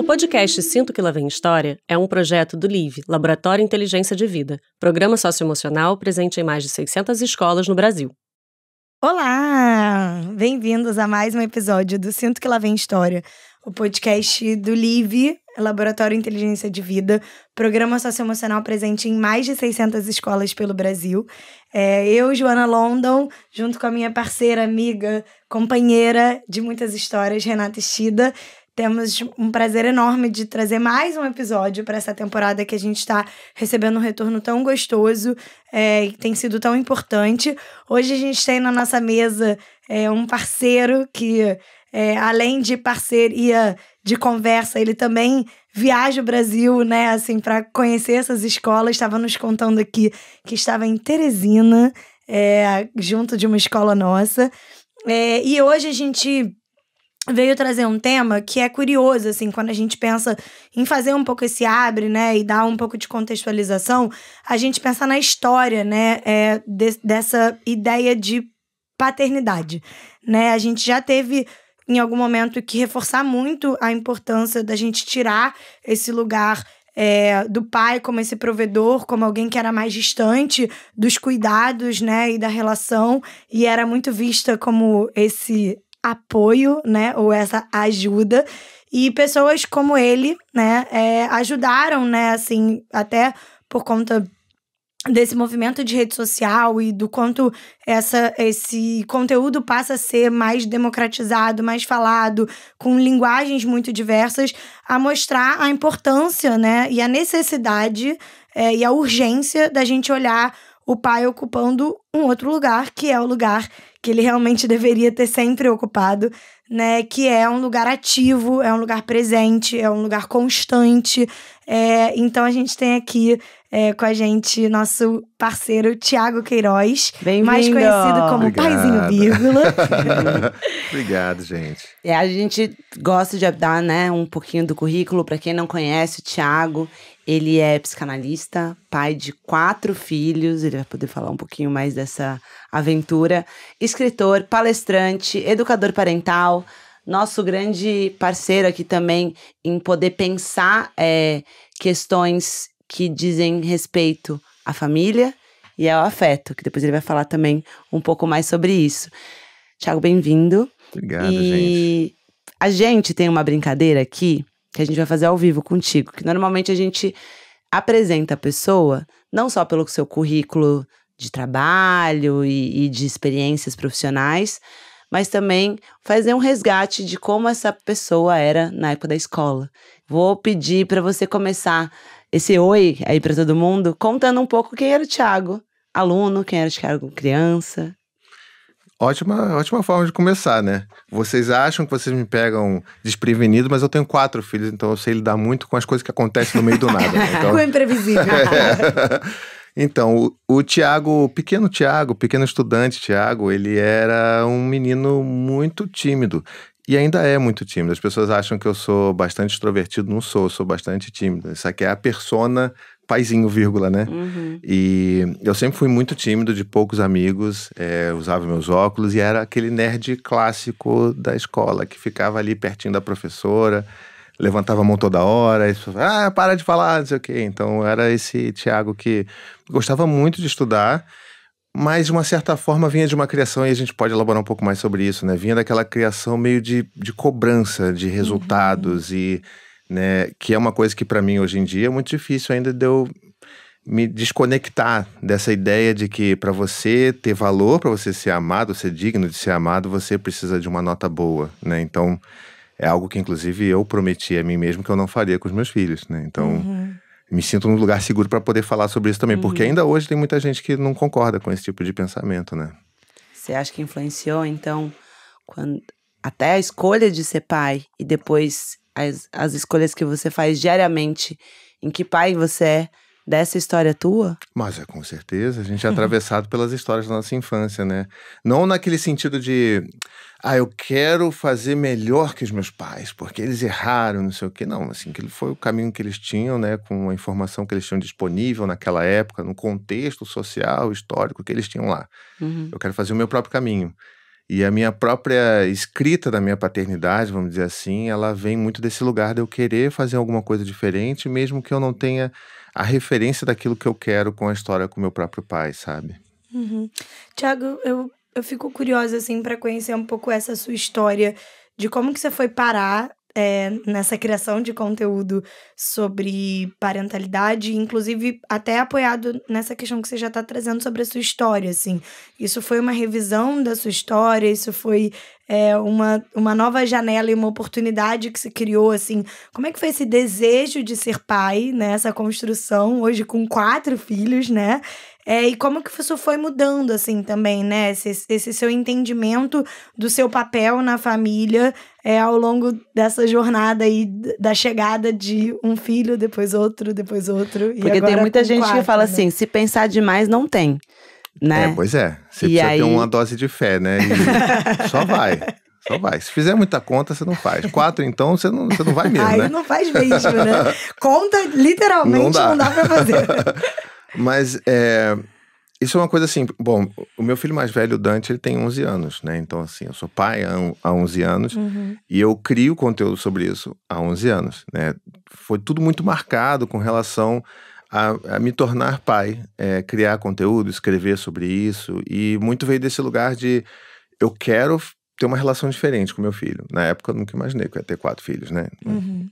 O podcast Sinto Que Lá Vem História é um projeto do LIVE, Laboratório Inteligência de Vida, programa socioemocional presente em mais de 600 escolas no Brasil. Olá! Bem-vindos a mais um episódio do Sinto Que Lá Vem História, o podcast do LIVE, Laboratório Inteligência de Vida, programa socioemocional presente em mais de 600 escolas pelo Brasil. Eu, Joana London, junto com a minha parceira, amiga, companheira de muitas histórias, Renata Stida, temos um prazer enorme de trazer mais um episódio para essa temporada que a gente está recebendo um retorno tão gostoso e tem sido tão importante. Hoje a gente tem na nossa mesa um parceiro que, além de parceria de conversa, ele também viaja o Brasil, né, assim, para conhecer essas escolas. Estava nos contando aqui que estava em Teresina, junto de uma escola nossa. E hoje a gente veio trazer um tema que é curioso, assim, quando a gente pensa em fazer um pouco esse abre, né, e dar um pouco de contextualização, a gente pensa na história, né, dessa ideia de paternidade, né, a gente já teve em algum momento que reforçar muito a importância da gente tirar esse lugar do pai como esse provedor, como alguém que era mais distante dos cuidados, né, e da relação, e era muito vista como esse apoio, né, ou essa ajuda, e pessoas como ele, né, ajudaram, né, assim, até por conta desse movimento de rede social e do quanto esse conteúdo passa a ser mais democratizado, mais falado, com linguagens muito diversas, a mostrar a importância, né, e a necessidade e a urgência da gente olhar o pai ocupando um outro lugar, que é o lugar que ele realmente deveria ter sempre ocupado, né? Que é um lugar ativo, é um lugar presente, é um lugar constante. Então a gente tem aqui com a gente nosso parceiro Thiago Queiroz, mais conhecido como Obrigado. Paizinho Vírgula. Obrigado, gente. A gente gosta de dar, né, um pouquinho do currículo. Para quem não conhece, o Thiago, ele é psicanalista, pai de 4 filhos, ele vai poder falar um pouquinho mais dessa aventura, escritor, palestrante, educador parental, nosso grande parceiro aqui também em poder pensar questões que dizem respeito à família e ao afeto, que depois ele vai falar também um pouco mais sobre isso. Thiago, bem-vindo. Obrigado, gente. A gente tem uma brincadeira aqui que a gente vai fazer ao vivo contigo, que normalmente a gente apresenta a pessoa não só pelo seu currículo de trabalho e de experiências profissionais, mas também fazer um resgate de como essa pessoa era na época da escola. Vou pedir para você começar esse oi aí para todo mundo, contando um pouco quem era o Thiago, aluno, quem era o Thiago criança. Ótima forma de começar, né? Vocês acham que vocês me pegam desprevenido, mas eu tenho 4 filhos, então eu sei lidar muito com as coisas que acontecem no meio do nada. Né? Então, com o imprevisível. Então, o Thiago, pequeno estudante Thiago, ele era um menino muito tímido. E ainda é muito tímido. As pessoas acham que eu sou bastante extrovertido. Não sou, sou bastante tímido. Isso aqui é a persona paizinho, vírgula, né? Uhum. E eu sempre fui muito tímido, de poucos amigos, usava meus óculos e era aquele nerd clássico da escola, que ficava ali pertinho da professora, levantava a mão toda hora, e falava, para de falar, não sei o quê. Então era esse Thiago que gostava muito de estudar, mas de uma certa forma vinha de uma criação, e a gente pode elaborar um pouco mais sobre isso, né? Vinha daquela criação meio de cobrança de resultados e, né, que é uma coisa que para mim hoje em dia é muito difícil ainda de eu me desconectar dessa ideia de que para você ter valor, para você ser amado, ser digno de ser amado, você precisa de uma nota boa, né? Então é algo que inclusive eu prometi a mim mesmo que eu não faria com os meus filhos, né? Então me sinto num lugar seguro para poder falar sobre isso também, porque ainda hoje tem muita gente que não concorda com esse tipo de pensamento, né? Você acha que influenciou, então, até a escolha de ser pai e depois as escolhas que você faz diariamente, em que pai você é dessa história tua? Mas com certeza, a gente é atravessado pelas histórias da nossa infância, né? Não naquele sentido de, eu quero fazer melhor que os meus pais, porque eles erraram, não sei o quê. Não, assim, que foi o caminho que eles tinham, né? Com a informação que eles tinham disponível naquela época, no contexto social, histórico que eles tinham lá. Eu quero fazer o meu próprio caminho. E a minha própria escrita da minha paternidade, vamos dizer assim, ela vem muito desse lugar de eu querer fazer alguma coisa diferente, mesmo que eu não tenha a referência daquilo que eu quero com a história com meu próprio pai, sabe? Thiago, eu fico curiosa, assim, para conhecer um pouco essa sua história de como que você foi parar nessa criação de conteúdo sobre parentalidade, inclusive até apoiado nessa questão que você já está trazendo sobre a sua história, assim. Isso foi uma revisão da sua história, isso foi uma nova janela e uma oportunidade que se criou, assim. Como é que foi esse desejo de ser pai, né? Essa construção, hoje com 4 filhos, né? E como que isso foi mudando, assim, também, né? Esse seu entendimento do seu papel na família ao longo dessa jornada aí, da chegada de um filho, depois outro, depois outro. Porque e agora tem muita gente 4, que fala né? assim, se pensar demais, não tem, né? Pois é. Você E precisa aí... ter uma dose de fé, né? E só vai. Se fizer muita conta, você não faz. 4, então, você não vai mesmo, Aí né? não faz mesmo, né? Conta, literalmente, não dá pra fazer. Mas isso é uma coisa assim, bom, o meu filho mais velho, o Dante, ele tem 11 anos, né? Então, assim, eu sou pai há 11 anos e eu crio conteúdo sobre isso há 11 anos, né? Foi tudo muito marcado com relação a me tornar pai, criar conteúdo, escrever sobre isso, e muito veio desse lugar de eu quero ter uma relação diferente com meu filho. Na época eu nunca imaginei que eu ia ter 4 filhos, né?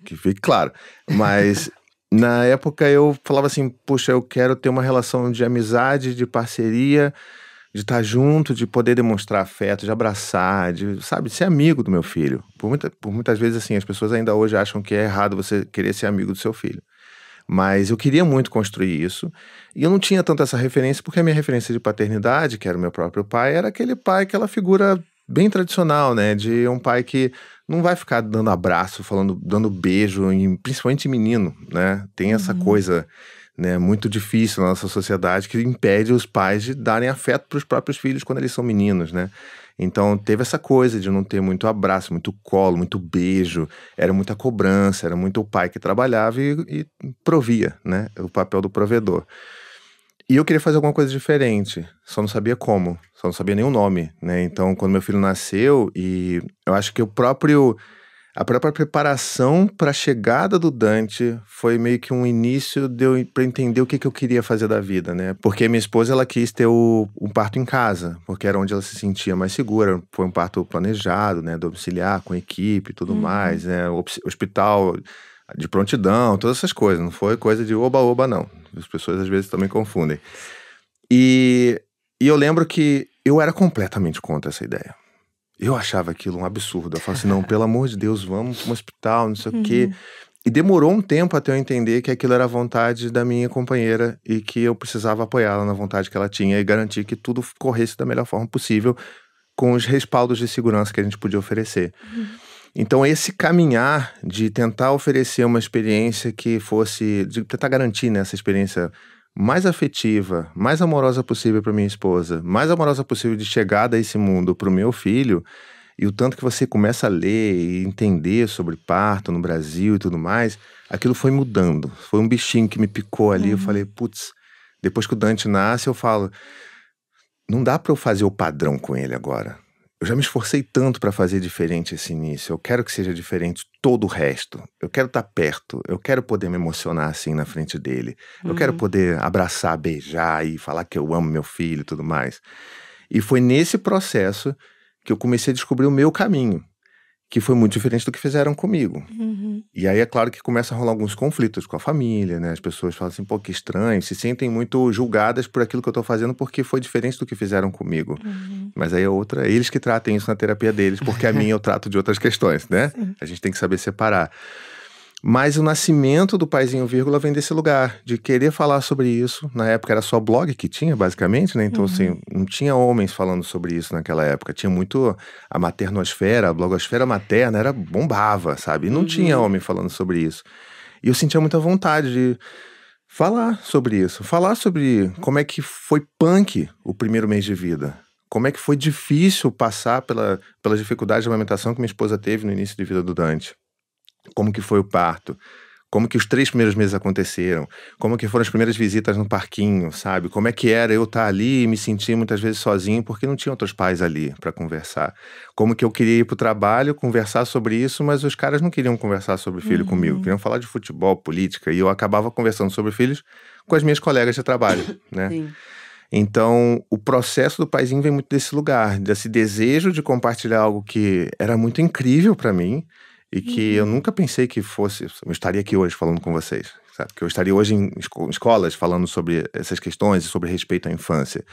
Que fique claro. Mas na época eu falava assim, puxa, eu quero ter uma relação de amizade, de parceria, de estar junto, de poder demonstrar afeto, de abraçar, de ser amigo do meu filho. Por muitas vezes, assim, as pessoas ainda hoje acham que é errado você querer ser amigo do seu filho. Mas eu queria muito construir isso, e eu não tinha tanto essa referência, porque a minha referência de paternidade, que era o meu próprio pai, era aquele pai, aquela figura bem tradicional, né? De um pai que não vai ficar dando abraço, dando beijo, principalmente em menino, né? Tem essa coisa, né, muito difícil na nossa sociedade que impede os pais de darem afeto para os próprios filhos quando eles são meninos, né? Então teve essa coisa de não ter muito abraço, muito colo, muito beijo, era muita cobrança, era muito o pai que trabalhava e provia, né? O papel do provedor. E eu queria fazer alguma coisa diferente, só não sabia como, só não sabia nem o nome, né? Então, quando meu filho nasceu, e eu acho que a própria preparação para a chegada do Dante foi meio que um início para entender o que eu queria fazer da vida, né? Porque minha esposa, ela quis ter um parto em casa, porque era onde ela se sentia mais segura. Foi um parto planejado, né? Domiciliar, com equipe e tudo mais, né? Hospital de prontidão, todas essas coisas. Não foi coisa de oba-oba, não. As pessoas às vezes também confundem. E eu lembro que eu era completamente contra essa ideia. Eu achava aquilo um absurdo. Eu falava assim, não, pelo amor de Deus, vamos para um hospital, não sei o quê. E demorou um tempo até eu entender que aquilo era a vontade da minha companheira e que eu precisava apoiá-la na vontade que ela tinha e garantir que tudo corresse da melhor forma possível com os respaldos de segurança que a gente podia oferecer. Então, esse caminhar de tentar oferecer uma experiência que fosse, de tentar garantir, né, essa experiência mais afetiva, mais amorosa possível para minha esposa, mais amorosa possível de chegada a esse mundo para o meu filho, e o tanto que você começa a ler e entender sobre parto no Brasil e tudo mais, aquilo foi mudando. Foi um bichinho que me picou ali, eu falei, putz, depois que o Dante nasce, eu falo, não dá para eu fazer o padrão com ele agora. Eu já me esforcei tanto para fazer diferente esse início. Eu quero que seja diferente todo o resto. Eu quero estar perto. Eu quero poder me emocionar assim na frente dele. Eu quero poder abraçar, beijar e falar que eu amo meu filho e tudo mais. E foi nesse processo que eu comecei a descobrir o meu caminho, que foi muito diferente do que fizeram comigo. E aí é claro que começa a rolar alguns conflitos com a família, né? As pessoas falam assim, pô, que estranho, se sentem muito julgadas por aquilo que eu tô fazendo porque foi diferente do que fizeram comigo. Mas aí eles que tratem isso na terapia deles, porque a minha eu trato de outras questões, né? A gente tem que saber separar. Mas o nascimento do Paizinho Vírgula vem desse lugar, de querer falar sobre isso. Na época era só blog que tinha, basicamente, né? Então, assim, não tinha homens falando sobre isso naquela época. Tinha muito a maternosfera, a blogosfera materna, bombava, sabe? E não tinha homem falando sobre isso. E eu sentia muita vontade de falar sobre isso. Falar sobre como é que foi punk o primeiro mês de vida. Como é que foi difícil passar pelas dificuldades de amamentação que minha esposa teve no início de vida do Dante. Como que foi o parto, Como que os 3 primeiros meses aconteceram, como que foram as primeiras visitas no parquinho, sabe? Como é que era eu estar ali e me sentir muitas vezes sozinho porque não tinha outros pais ali para conversar. Como que eu queria ir pro trabalho, conversar sobre isso, mas os caras não queriam conversar sobre filho comigo, queriam falar de futebol, política, e eu acabava conversando sobre filhos com as minhas colegas de trabalho, né? Sim. Então, o processo do paizinho vem muito desse lugar, desse desejo de compartilhar algo que era muito incrível para mim, e que eu nunca pensei que fosse... Eu estaria aqui hoje falando com vocês, sabe? Que eu estaria hoje em escolas falando sobre essas questões e sobre respeito à infância.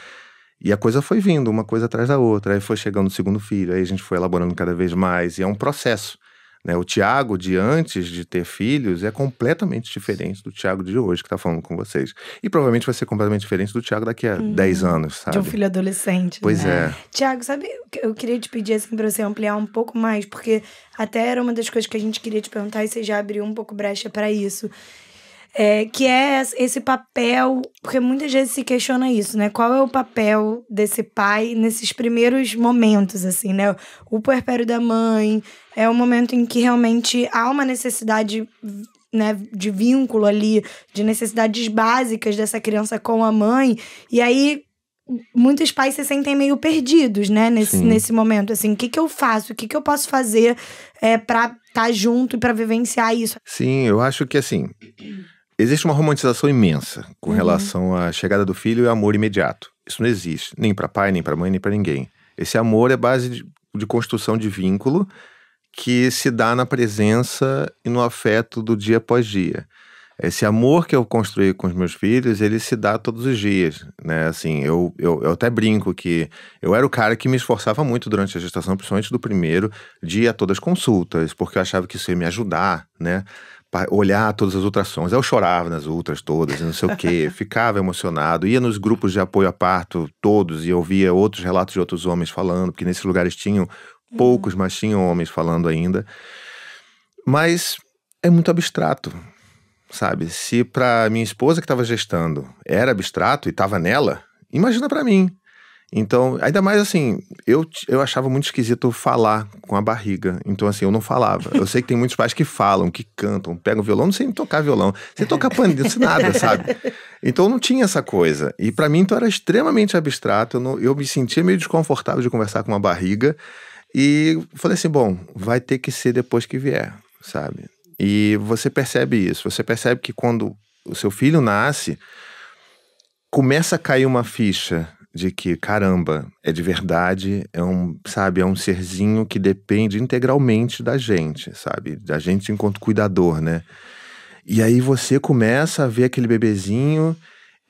E a coisa foi vindo, uma coisa atrás da outra. Aí foi chegando o segundo filho, aí a gente foi elaborando cada vez mais. E é um processo, né? O Thiago de antes de ter filhos é completamente diferente do Thiago de hoje que tá falando com vocês. E provavelmente vai ser completamente diferente do Thiago daqui a 10 anos, sabe? De um filho adolescente. Pois né? é. Tiago, sabe, eu queria te pedir assim pra você ampliar um pouco mais, porque até era uma das coisas que a gente queria te perguntar e você já abriu um pouco brecha pra isso. Que é esse papel, porque muitas vezes se questiona isso, né? Qual é o papel desse pai nesses primeiros momentos, assim, né? O puerpério da mãe é um momento em que realmente há uma necessidade, né, de vínculo ali, de necessidades básicas dessa criança com a mãe, e aí muitos pais se sentem meio perdidos, né, nesse momento, assim, o que que eu faço, o que que eu posso fazer pra estar junto e pra vivenciar isso? Sim, eu acho que assim... Existe uma romantização imensa com relação à chegada do filho e amor imediato. Isso não existe, nem para pai, nem para mãe, nem para ninguém. Esse amor é base de construção de vínculo que se dá na presença e no afeto do dia após dia. Esse amor que eu construí com os meus filhos, ele se dá todos os dias, né? Assim, eu até brinco que eu era o cara que me esforçava muito durante a gestação, principalmente do primeiro, de ir a todas as consultas, porque eu achava que isso ia me ajudar, né? Olhar todas as ultrassons. Eu chorava nas ultras todas, não sei o quê, ficava emocionado, ia nos grupos de apoio a parto todos e ouvia outros relatos de outros homens falando, porque nesses lugares tinham poucos, mas tinham homens falando ainda. Mas é muito abstrato, sabe? Se pra minha esposa que estava gestando era abstrato e estava nela, imagina pra mim. Então, ainda mais assim, eu achava muito esquisito falar com a barriga. Então, assim, eu não falava. Eu sei que tem muitos pais que falam, que cantam, pegam violão, não sei nem tocar violão. Sem tocar pandeiro, não sei nada, sabe? Então, não tinha essa coisa. E pra mim, então, era extremamente abstrato. Eu me sentia meio desconfortável de conversar com uma barriga. E falei assim, bom, vai ter que ser depois que vier, sabe? E você percebe isso. Você percebe que quando o seu filho nasce, começa a cair uma ficha de que, caramba, é de verdade, sabe, é um serzinho que depende integralmente da gente, sabe? Da gente enquanto cuidador, né? E aí você começa a ver aquele bebezinho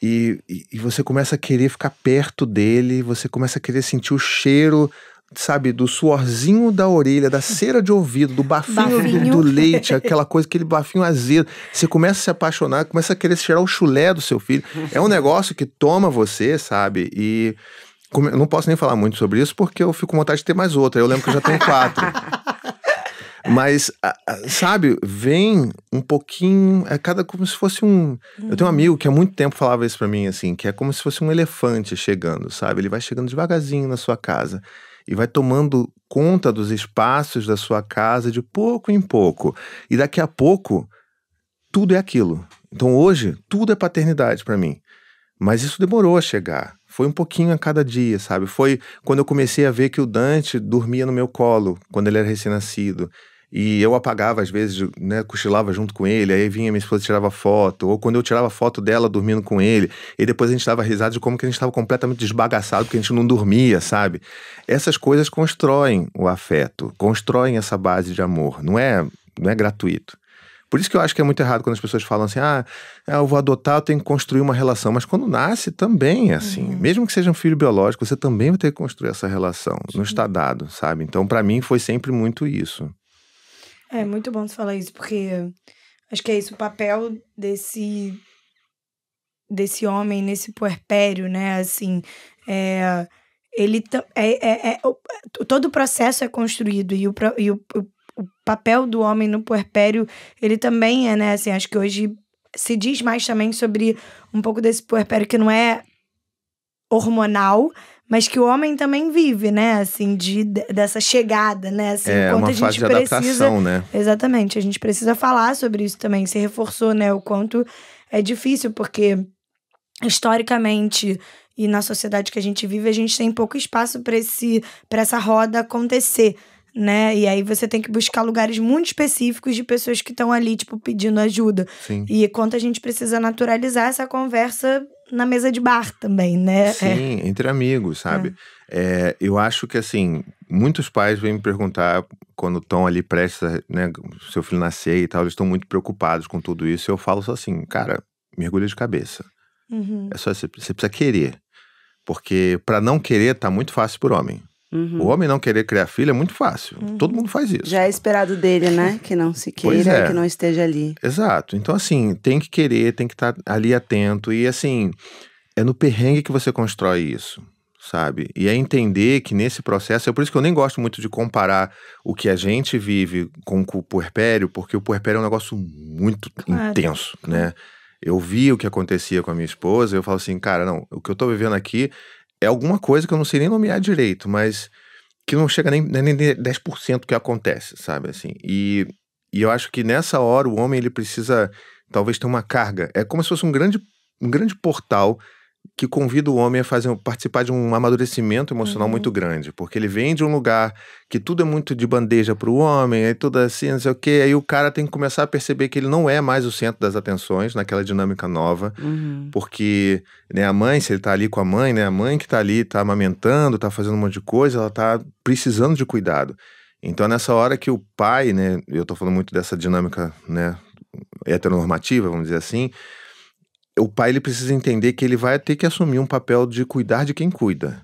e você começa a querer ficar perto dele, você começa a querer sentir o cheiro, sabe, do suorzinho da orelha, da cera de ouvido, do bafinho. Do leite, aquela coisa, aquele bafinho azedo. Você começa a se apaixonar, começa a querer cheirar o chulé do seu filho. É um negócio que toma você, sabe? E eu não posso nem falar muito sobre isso porque eu fico com vontade de ter mais outra. Eu lembro que eu já tenho 4. Mas, sabe, vem um pouquinho, como se fosse Eu tenho um amigo que há muito tempo falava isso pra mim, assim, que é como se fosse um elefante chegando, sabe? Ele vai chegando devagarzinho na sua casa e vai tomando conta dos espaços da sua casa de pouco em pouco. E daqui a pouco, tudo é aquilo. Então hoje, tudo é paternidade pra mim. Mas isso demorou a chegar. Foi um pouquinho a cada dia, sabe? Foi quando eu comecei a ver que o Dante dormia no meu colo, quando ele era recém-nascido. E eu apagava, às vezes, né, cochilava junto com ele, aí vinha minha esposa e tirava foto, ou quando eu tirava foto dela dormindo com ele, e depois a gente dava risada de como que a gente estava completamente desbagaçado, porque a gente não dormia, sabe? Essas coisas constroem o afeto, constroem essa base de amor, não é gratuito. Por isso que eu acho que é muito errado quando as pessoas falam assim, eu vou adotar, eu tenho que construir uma relação. Mas quando nasce, também é assim. Mesmo que seja um filho biológico, você também vai ter que construir essa relação. Não está dado, sabe? Então, pra mim, foi sempre muito isso. É muito bom você falar isso, porque acho que é isso, o papel desse homem nesse puerpério, né? Assim, todo o processo é construído e o papel do homem no puerpério, ele também né? Assim, acho que hoje se diz mais também sobre um pouco desse puerpério que não é hormonal, mas que o homem também vive, né? Assim, dessa chegada, né? Assim, uma fase de adaptação, né? Exatamente, a gente precisa falar sobre isso também. Se reforçou, né? O quanto é difícil, porque historicamente e na sociedade que a gente vive, a gente tem pouco espaço para essa roda acontecer, né? E aí você tem que buscar lugares muito específicos de pessoas que estão ali, tipo, pedindo ajuda. Sim. E quanto a gente precisa naturalizar essa conversa na mesa de bar também, né? Sim, entre amigos, sabe? Eu acho que, assim, muitos pais vêm me perguntar quando estão ali prestes, né, seu filho nascer e tal, eles estão muito preocupados com tudo isso. E eu falo só assim, cara, mergulha de cabeça. É só você precisa querer. Porque pra não querer tá muito fácil pro homem. O homem não querer criar filho é muito fácil. Todo mundo faz isso. Já é esperado dele, né? Que não se queira e que não esteja ali. Exato. Então, assim, tem que querer, tem que estar ali atento. E, assim, é no perrengue que você constrói isso, sabe? E é entender que nesse processo... É por isso que eu nem gosto muito de comparar o que a gente vive com o puerpério, porque o puerpério é um negócio muito intenso, né? Eu vi o que acontecia com a minha esposa e eu falo assim, cara, não, o que eu tô vivendo aqui é alguma coisa que eu não sei nem nomear direito, mas que não chega nem 10% do que acontece, sabe, assim. E eu acho que nessa hora o homem, ele precisa talvez ter uma carga. É como se fosse um grande portal que convida o homem a participar de um amadurecimento emocional muito grande, porque ele vem de um lugar que tudo é muito de bandeja pro homem, aí tudo assim, não sei o quê, aí o cara tem que começar a perceber que ele não é mais o centro das atenções naquela dinâmica nova, porque, né, a mãe, se ele tá ali com a mãe, né, a mãe que tá ali, tá amamentando, tá fazendo um monte de coisa, ela tá precisando de cuidado. Então, nessa hora que o pai, né, eu tô falando muito dessa dinâmica, né, heteronormativa, vamos dizer assim, o pai, ele precisa entender que ele vai ter que assumir um papel de cuidar de quem cuida,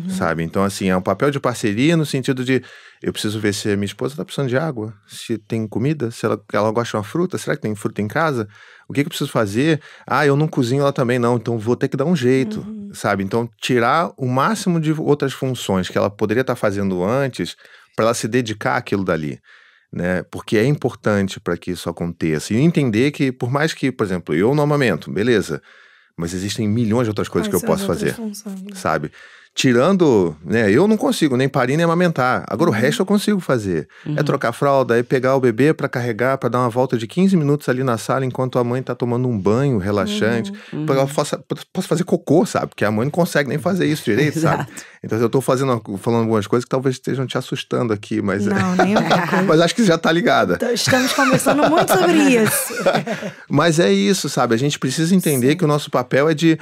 sabe? Então, assim, é um papel de parceria no sentido de eu preciso ver se a minha esposa tá precisando de água, se tem comida, se ela gosta de uma fruta, será que tem fruta em casa? O que eu preciso fazer? Eu não cozinho, ela também não, então vou ter que dar um jeito, sabe? Então, tirar o máximo de outras funções que ela poderia estar fazendo antes para ela se dedicar àquilo dali. Né? Porque é importante para que isso aconteça. E entender que, por mais que, por exemplo, eu não amamento, beleza, mas existem milhões de outras coisas que eu posso fazer, sabe? Tirando, né, eu não consigo nem parir nem amamentar. Agora o resto eu consigo fazer. É trocar fralda, é pegar o bebê para carregar, para dar uma volta de 15 minutos ali na sala enquanto a mãe tá tomando um banho relaxante. Para ela possa fazer cocô, sabe? Porque a mãe não consegue nem fazer isso direito, sabe? Então eu tô falando algumas coisas que talvez estejam te assustando aqui, mas... Não, nem um pouco. Mas acho que já tá ligada. Estamos conversando muito sobre isso. Mas é isso, sabe? A gente precisa entender que o nosso papel é de,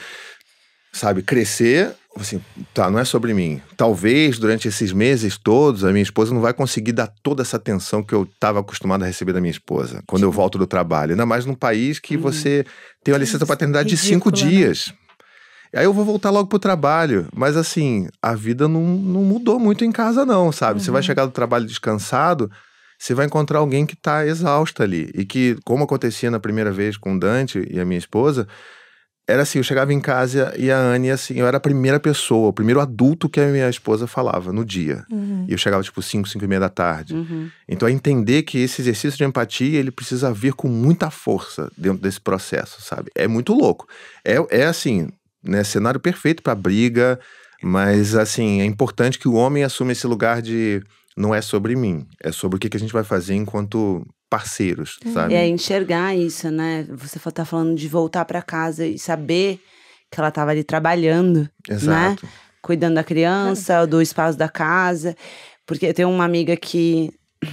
sabe, crescer... Assim, tá, não é sobre mim. Talvez durante esses meses todos a minha esposa não vai conseguir dar toda essa atenção que eu estava acostumado a receber da minha esposa quando eu volto do trabalho. Ainda mais num país que você tem uma licença paternidade de 5 dias. Né? Aí eu vou voltar logo pro trabalho. Mas assim, a vida não mudou muito em casa não, sabe? Você vai chegar do trabalho descansado, você vai encontrar alguém que tá exausta ali. E que, como acontecia na primeira vez com o Dante e a minha esposa... Era assim, eu chegava em casa e a Anne, assim, eu era a primeira pessoa, o primeiro adulto que a minha esposa falava no dia. E eu chegava, tipo, 5h da tarde. Então, é entender que esse exercício de empatia, ele precisa vir com muita força dentro desse processo, sabe? É muito louco. É assim, né, cenário perfeito pra briga, mas, assim, é importante que o homem assuma esse lugar de... Não é sobre mim, é sobre o que a gente vai fazer enquanto... parceiros, sabe? É enxergar isso, né? Você tá falando de voltar pra casa e saber que ela tava ali trabalhando, Exato. Né? Cuidando da criança, do espaço da casa. Porque eu tenho uma amiga que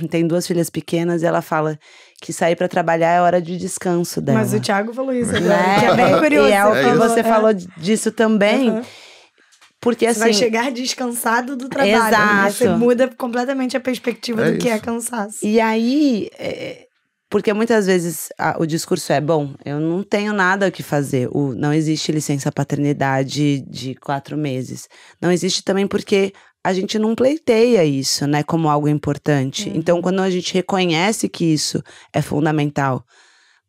tem 2 filhas pequenas e ela fala que sair pra trabalhar é hora de descanso dela. Mas o Thiago falou isso agora, né? que é bem curioso. E é o que você falou disso também. Porque, assim, você vai chegar descansado do trabalho. Exato. Né? Você muda completamente a perspectiva do que é cansaço. E aí, porque muitas vezes o discurso é, bom, eu não tenho nada o que fazer. Não existe licença paternidade de 4 meses. Não existe também porque a gente não pleiteia isso, né, como algo importante. Então, quando a gente reconhece que isso é fundamental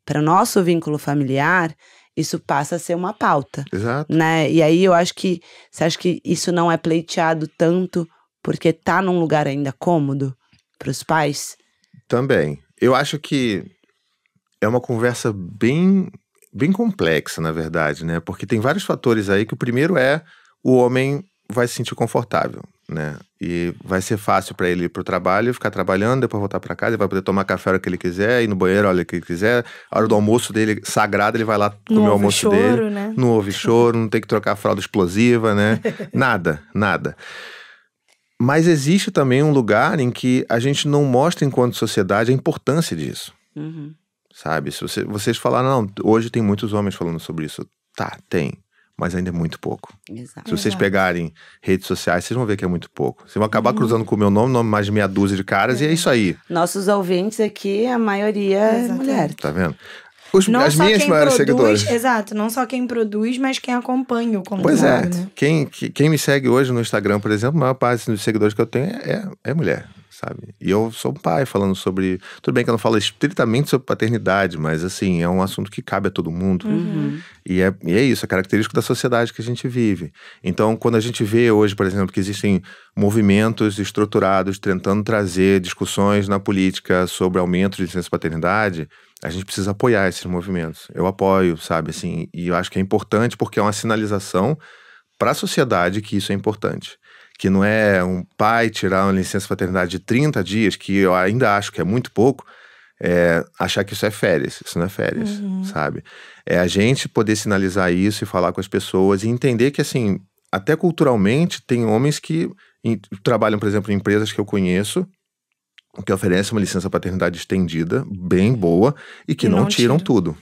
para o nosso vínculo familiar... Isso passa a ser uma pauta. Exato. Né? E aí eu acho que... Você acha que isso não é pleiteado tanto porque tá num lugar ainda cômodo pros pais? Também. Eu acho que é uma conversa bem complexa, na verdade, né? Porque tem vários fatores aí que o primeiro é o homem vai se sentir confortável, né? E vai ser fácil para ele ir pro trabalho, ficar trabalhando, depois voltar para casa, ele vai poder tomar café a hora que ele quiser, ir no banheiro a hora que ele quiser. A hora do almoço dele, sagrado, ele vai lá comer o almoço dele. Né? Não houve choro, não tem que trocar fralda explosiva, né? Nada. Mas existe também um lugar em que a gente não mostra, enquanto sociedade, a importância disso. Sabe? Se vocês falaram, não, hoje tem muitos homens falando sobre isso. Tá, tem. Mas ainda é muito pouco. Exato. Se vocês pegarem redes sociais, vocês vão ver que é muito pouco. Vocês vão acabar cruzando com o meu nome mais de meia dúzia de caras, e é isso aí. Nossos ouvintes aqui, a maioria é mulher. Tá vendo? Não as só minhas quem maiores produz, seguidoras. Exato, não só quem produz, mas quem acompanha o conteúdo. Pois é. Né? Quem me segue hoje no Instagram, por exemplo, a maior parte dos seguidores que eu tenho é mulher. Sabe? E eu sou um pai falando sobre... Tudo bem que eu não falo estritamente sobre paternidade, mas assim, é um assunto que cabe a todo mundo. E é isso, é característico da sociedade que a gente vive. Então, quando a gente vê hoje, por exemplo, que existem movimentos estruturados tentando trazer discussões na política sobre aumento de licença paternidade, a gente precisa apoiar esses movimentos. Eu apoio, sabe? Assim, e eu acho que é importante porque é uma sinalização para a sociedade que isso é importante. Que não é um pai tirar uma licença paternidade de 30 dias, que eu ainda acho que é muito pouco, achar que isso é férias. Isso não é férias, sabe? É a gente poder sinalizar isso e falar com as pessoas e entender que, assim, até culturalmente, tem homens que trabalham, por exemplo, em empresas que eu conheço, que oferecem uma licença paternidade estendida, bem boa, e que não tiram tudo.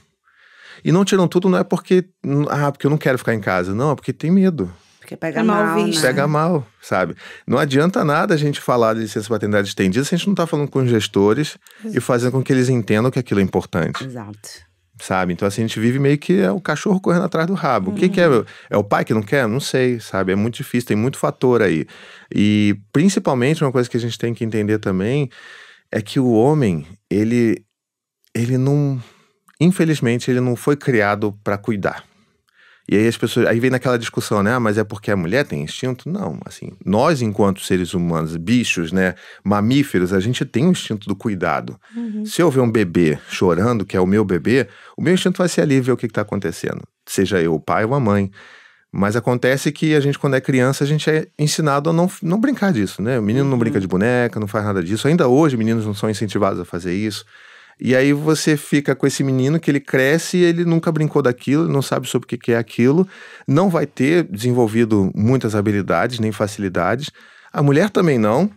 E não tiram tudo não é porque eu não quero ficar em casa. Não, é porque tem medo. Porque pega mal, né? Pega mal, sabe? Não adianta nada a gente falar de licença paternidade estendida se a gente não tá falando com os gestores e fazendo com que eles entendam que aquilo é importante. Exato. Sabe? Então assim, a gente vive meio que é o cachorro correndo atrás do rabo. O que é? É o pai que não quer? Não sei, sabe? É muito difícil, tem muito fator aí. E principalmente uma coisa que a gente tem que entender também é que o homem, ele não... Infelizmente, ele não foi criado para cuidar. E aí as pessoas... Aí vem naquela discussão, né? Mas é porque a mulher tem instinto? Não, assim... Nós, enquanto seres humanos, bichos, né? Mamíferos, a gente tem o instinto do cuidado. Se eu ver um bebê chorando, que é o meu bebê, o meu instinto vai ser ali ver o que está acontecendo. Seja eu o pai ou a mãe. Mas acontece que a gente, quando é criança, a gente é ensinado a não brincar disso, né? O menino não brinca de boneca, não faz nada disso. Ainda hoje, meninos não são incentivados a fazer isso. E aí você fica com esse menino que ele cresce e ele nunca brincou daquilo, não sabe sobre o que é aquilo, não vai ter desenvolvido muitas habilidades, nem facilidades. A mulher também não,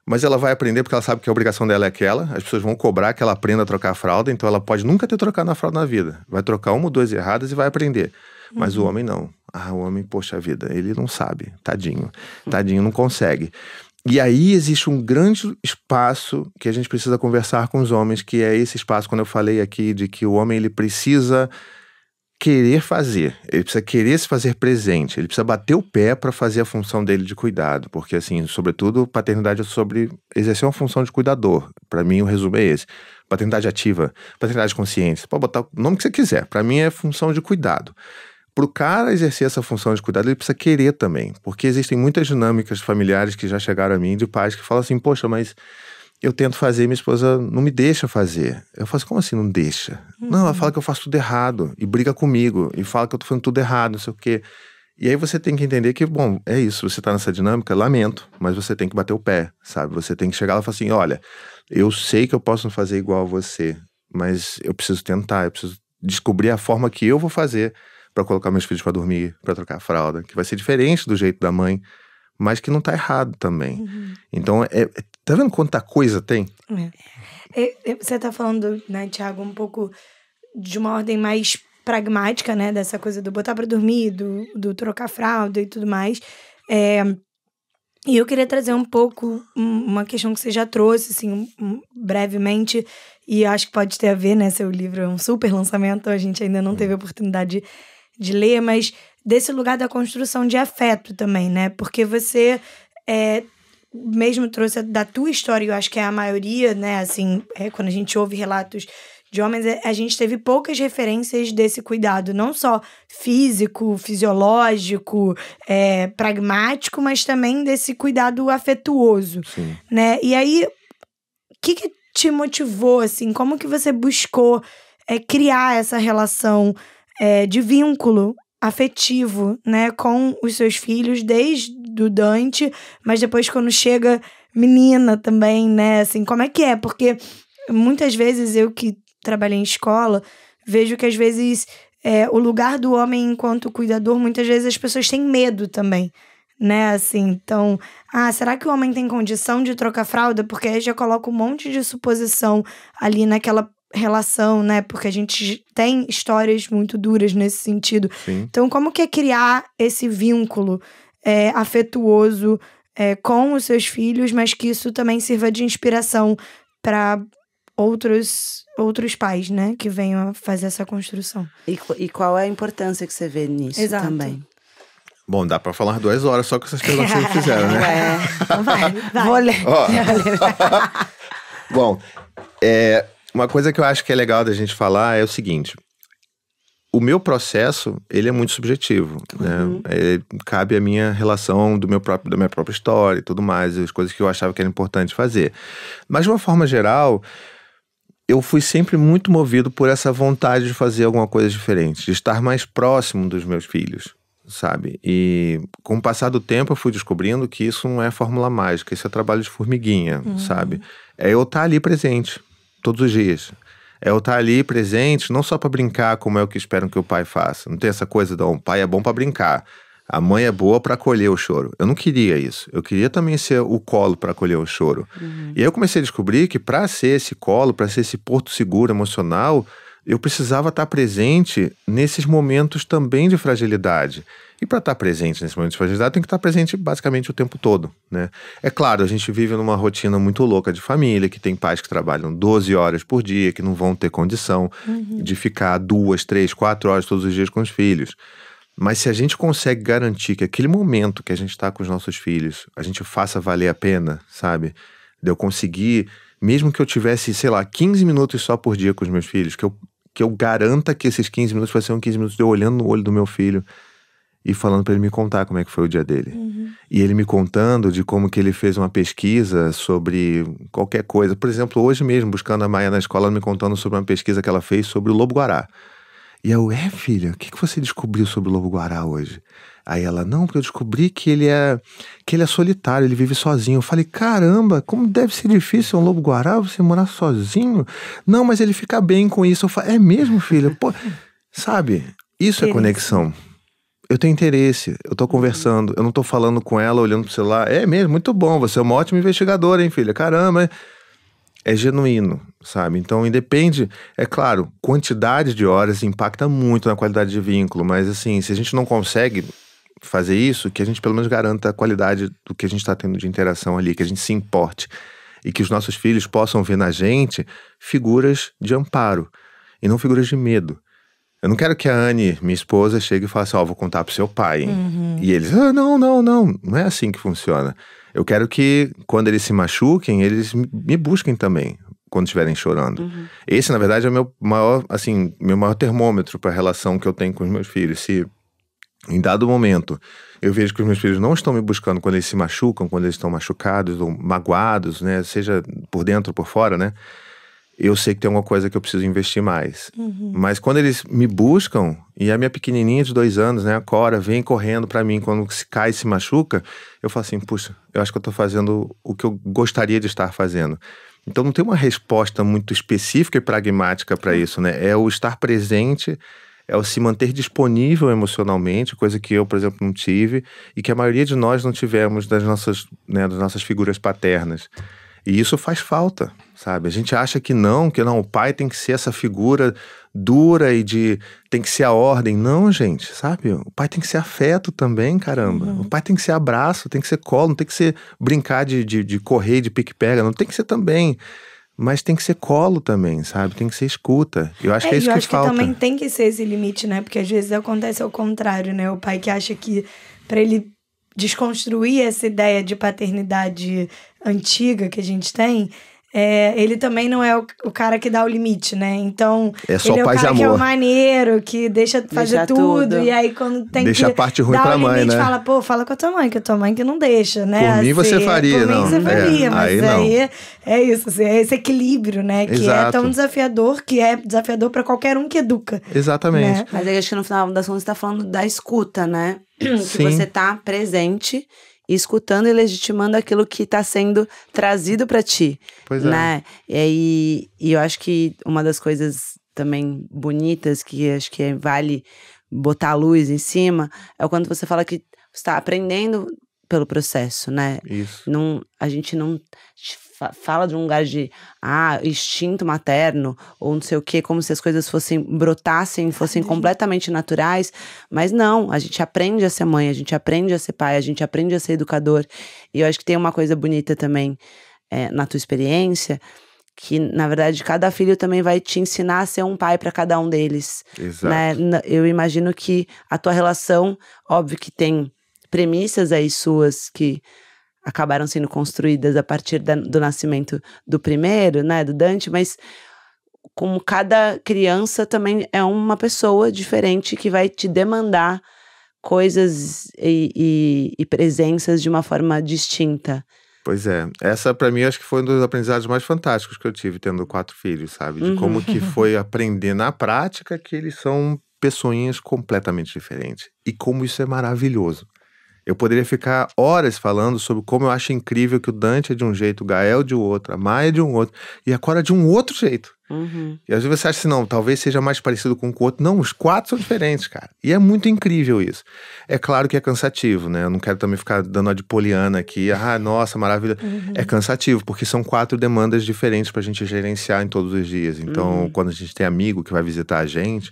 mas ela vai aprender porque ela sabe que a obrigação dela é aquela. As pessoas vão cobrar que ela aprenda a trocar a fralda, então ela pode nunca ter trocado a fralda na vida. Vai trocar uma ou duas erradas e vai aprender. Mas o homem não. O homem, poxa vida, ele não sabe. Tadinho, não consegue. E aí existe um grande espaço que a gente precisa conversar com os homens, que é esse espaço, quando eu falei aqui, de que o homem ele precisa querer fazer, ele precisa querer se fazer presente, ele precisa bater o pé para fazer a função dele de cuidado, porque assim, sobretudo, paternidade é sobre exercer uma função de cuidador. Para mim, o resumo é esse. Paternidade ativa, paternidade consciente, você pode botar o nome que você quiser, para mim é função de cuidado. Para o cara exercer essa função de cuidado, ele precisa querer também. Porque existem muitas dinâmicas familiares que já chegaram a mim, de pais que falam assim, poxa, mas eu tento fazer e minha esposa não me deixa fazer. Eu falo assim, como assim não deixa? Não, ela fala que eu faço tudo errado e briga comigo e fala que eu tô fazendo tudo errado, não sei o quê. E aí você tem que entender que, bom, é isso, você tá nessa dinâmica, lamento, mas você tem que bater o pé, sabe? Você tem que chegar lá e falar assim, olha, eu sei que eu posso não fazer igual a você, mas eu preciso tentar, eu preciso descobrir a forma que eu vou fazer para colocar meus filhos para dormir, para trocar a fralda, que vai ser diferente do jeito da mãe, mas que não tá errado também. Então, tá vendo quanta coisa tem? Você tá falando, né, Thiago, um pouco de uma ordem mais pragmática, né, dessa coisa do botar para dormir, do trocar fralda e tudo mais. E eu queria trazer um pouco uma questão que você já trouxe, assim, brevemente, e acho que pode ter a ver, né, seu livro é um super lançamento, a gente ainda não teve a oportunidade de ler, mas desse lugar da construção de afeto também, né? Porque você mesmo trouxe da tua história, eu acho que é a maioria, né? Assim, quando a gente ouve relatos de homens, a gente teve poucas referências desse cuidado, não só físico, fisiológico, pragmático, mas também desse cuidado afetuoso, Sim. Né? E aí, o que te motivou, assim? Como que você buscou criar essa relação de vínculo afetivo, né, com os seus filhos desde do Dante, mas depois quando chega menina também, né? Assim, como é que é? Porque muitas vezes eu que trabalhei em escola, vejo que às vezes o lugar do homem enquanto cuidador, muitas vezes as pessoas têm medo também, né? Assim, então, será que o homem tem condição de trocar fralda? Porque aí já coloca um monte de suposição ali naquela relação, né? Porque a gente tem histórias muito duras nesse sentido. Sim. Então, como que é criar esse vínculo afetuoso com os seus filhos, mas que isso também sirva de inspiração para outros pais, né? Que venham a fazer essa construção. E qual é a importância que você vê nisso também? Bom, dá pra falar 2 horas só com essas perguntas que vocês fizeram, né? Então vai. Vou ler. Bom, uma coisa que eu acho que é legal da gente falar é o seguinte. O meu processo, ele é muito subjetivo, né? Cabe a minha relação da minha própria história e tudo mais, as coisas que eu achava que era importante fazer. Mas, de uma forma geral, eu fui sempre muito movido por essa vontade de fazer alguma coisa diferente, de estar mais próximo dos meus filhos, sabe? E com o passar do tempo eu fui descobrindo que isso não é fórmula mágica, isso é trabalho de formiguinha, sabe? É eu estar ali presente, todos os dias. É eu estar ali presente, não só para brincar como é o que esperam que o pai faça. Não tem essa coisa de o pai é bom para brincar, a mãe é boa para acolher o choro. Eu não queria isso. Eu queria também ser o colo para acolher o choro. E aí eu comecei a descobrir que para ser esse colo, para ser esse porto seguro emocional, eu precisava estar presente nesses momentos também de fragilidade. E para estar presente nesse momento de fragilidade, tem que estar presente basicamente o tempo todo, né? É claro, a gente vive numa rotina muito louca de família, que tem pais que trabalham 12 horas por dia, que não vão ter condição de ficar 2, 3, 4 horas todos os dias com os filhos. Mas se a gente consegue garantir que aquele momento que a gente está com os nossos filhos, a gente faça valer a pena, sabe? De eu conseguir, mesmo que eu tivesse, sei lá, 15 minutos só por dia com os meus filhos, que eu garanta que esses 15 minutos vai ser 15 minutos de eu olhando no olho do meu filho e falando para ele me contar como é que foi o dia dele. E ele me contando de como que ele fez uma pesquisa sobre qualquer coisa. Por exemplo, hoje mesmo, buscando a Maia na escola, ela me contando sobre uma pesquisa que ela fez sobre o lobo-guará. E eu, filha, o que você descobriu sobre o lobo-guará hoje? Aí ela, não, porque eu descobri que ele é solitário, ele vive sozinho. Eu falei, caramba, como deve ser difícil um lobo-guará você morar sozinho? Não, mas ele fica bem com isso. Eu falei, é mesmo, filha? Pô, sabe, isso é conexão. Eu tenho interesse, eu tô conversando, eu não tô falando com ela, olhando pro celular. É mesmo, muito bom, você é uma ótima investigadora, hein, filha? Caramba, é genuíno, sabe? Então, independe, é claro, quantidade de horas impacta muito na qualidade de vínculo, mas assim, se a gente não consegue fazer isso, que a gente pelo menos garanta a qualidade do que a gente tá tendo de interação ali, que a gente se importe e que os nossos filhos possam ver na gente figuras de amparo e não figuras de medo. Eu não quero que a Anne, minha esposa, chegue e fale assim, vou contar pro seu pai, hein? E eles, não é assim que funciona. Eu quero que, quando eles se machuquem, eles me busquem também, quando estiverem chorando. Esse, na verdade, é o meu maior termômetro para a relação que eu tenho com os meus filhos. Se, em dado momento, eu vejo que os meus filhos não estão me buscando quando eles se machucam, quando eles estão machucados ou magoados, né? Seja por dentro ou por fora, né? Eu sei que tem alguma coisa que eu preciso investir mais. Mas quando eles me buscam, e a minha pequenininha de 2 anos, né, a Cora, vem correndo pra mim quando se cai e se machuca, eu falo assim, puxa, eu acho que eu tô fazendo o que eu gostaria de estar fazendo. Então não tem uma resposta muito específica e pragmática para isso, né? É o estar presente, é o se manter disponível emocionalmente, coisa que eu, por exemplo, não tive, e que a maioria de nós não tivemos das nossas figuras paternas. E isso faz falta, sabe? A gente acha que não, o pai tem que ser essa figura dura e tem que ser a ordem. Não, gente, sabe? O pai tem que ser afeto também, caramba. O pai tem que ser abraço, tem que ser colo, não tem que ser brincar de correr, de pique-pega, não tem que ser também. Mas tem que ser colo também, sabe? Tem que ser escuta. Eu acho que é isso que falta. Eu acho que também tem que ser esse limite, né? Porque às vezes acontece ao contrário, né? O pai que acha que pra ele desconstruir essa ideia de paternidade antiga que a gente tem, ele também não é o cara que dá o limite, né? Então, é só ele é o paz cara e amor. Que é o maneiro, que deixa fazer tudo. E aí, quando tem deixa que a parte ruim dar pra o mãe, limite, né? fala com a tua mãe, que a tua mãe que não deixa, né? Por mim você faria, por não. Mim você faria, mas aí não. É isso, assim, é esse equilíbrio, né? Que Exato. é tão desafiador, que é desafiador pra qualquer um que educa. Exatamente. Né? Mas aí acho que no final das contas você tá falando da escuta, né? Que Sim. você tá presente e escutando e legitimando aquilo que está sendo trazido para ti. Pois é. Né? E eu acho que uma das coisas também bonitas, que acho que vale botar a luz em cima, é quando você fala que você está aprendendo pelo processo, né? Isso. A gente não fala de um lugar de instinto materno ou não sei o quê, como se as coisas brotassem, fossem completamente naturais, mas não, a gente aprende a ser mãe, a gente aprende a ser pai, a gente aprende a ser educador, e eu acho que tem uma coisa bonita também na tua experiência, que na verdade cada filho também vai te ensinar a ser um pai para cada um deles. Exato. Né? Eu imagino que a tua relação, óbvio que tem premissas aí suas que acabaram sendo construídas a partir do nascimento do primeiro, né, do Dante, mas como cada criança também é uma pessoa diferente que vai te demandar coisas e presenças de uma forma distinta. Pois é, essa pra mim acho que foi um dos aprendizados mais fantásticos que eu tive tendo 4 filhos, sabe? De como que foi aprender na prática que eles são pessoinhas completamente diferentes. E como isso é maravilhoso. Eu poderia ficar horas falando sobre como eu acho incrível que o Dante é de um jeito, o Gael de outro, a Maia de um outro, e a Cora de um outro jeito. E às vezes você acha assim, não, talvez seja mais parecido com o outro. Não, os 4 são diferentes, cara. E é muito incrível isso. É claro que é cansativo, né? Eu não quero também ficar dando a de poliana aqui, nossa, maravilha. É cansativo, porque são 4 demandas diferentes pra gente gerenciar em todos os dias. Então, quando a gente tem amigo que vai visitar a gente,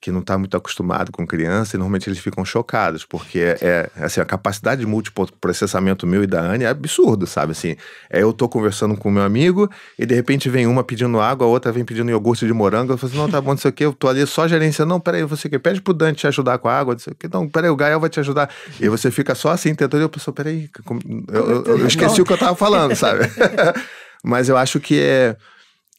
que não está muito acostumado com criança, e normalmente eles ficam chocados, porque assim, a capacidade de multiprocessamento meu e da Anne é absurdo, sabe? Assim, eu tô conversando com o meu amigo, e de repente vem uma pedindo água, a outra vem pedindo iogurte de morango, eu falo assim, não, tá bom, não sei o que, eu tô ali só gerenciando, não, peraí, você que pede pro Dante te ajudar com a água, não sei o que, não, peraí, o Gael vai te ajudar, e aí você fica só assim, tentando, e eu penso, peraí, eu esqueci o que eu tava falando, sabe? Mas eu acho que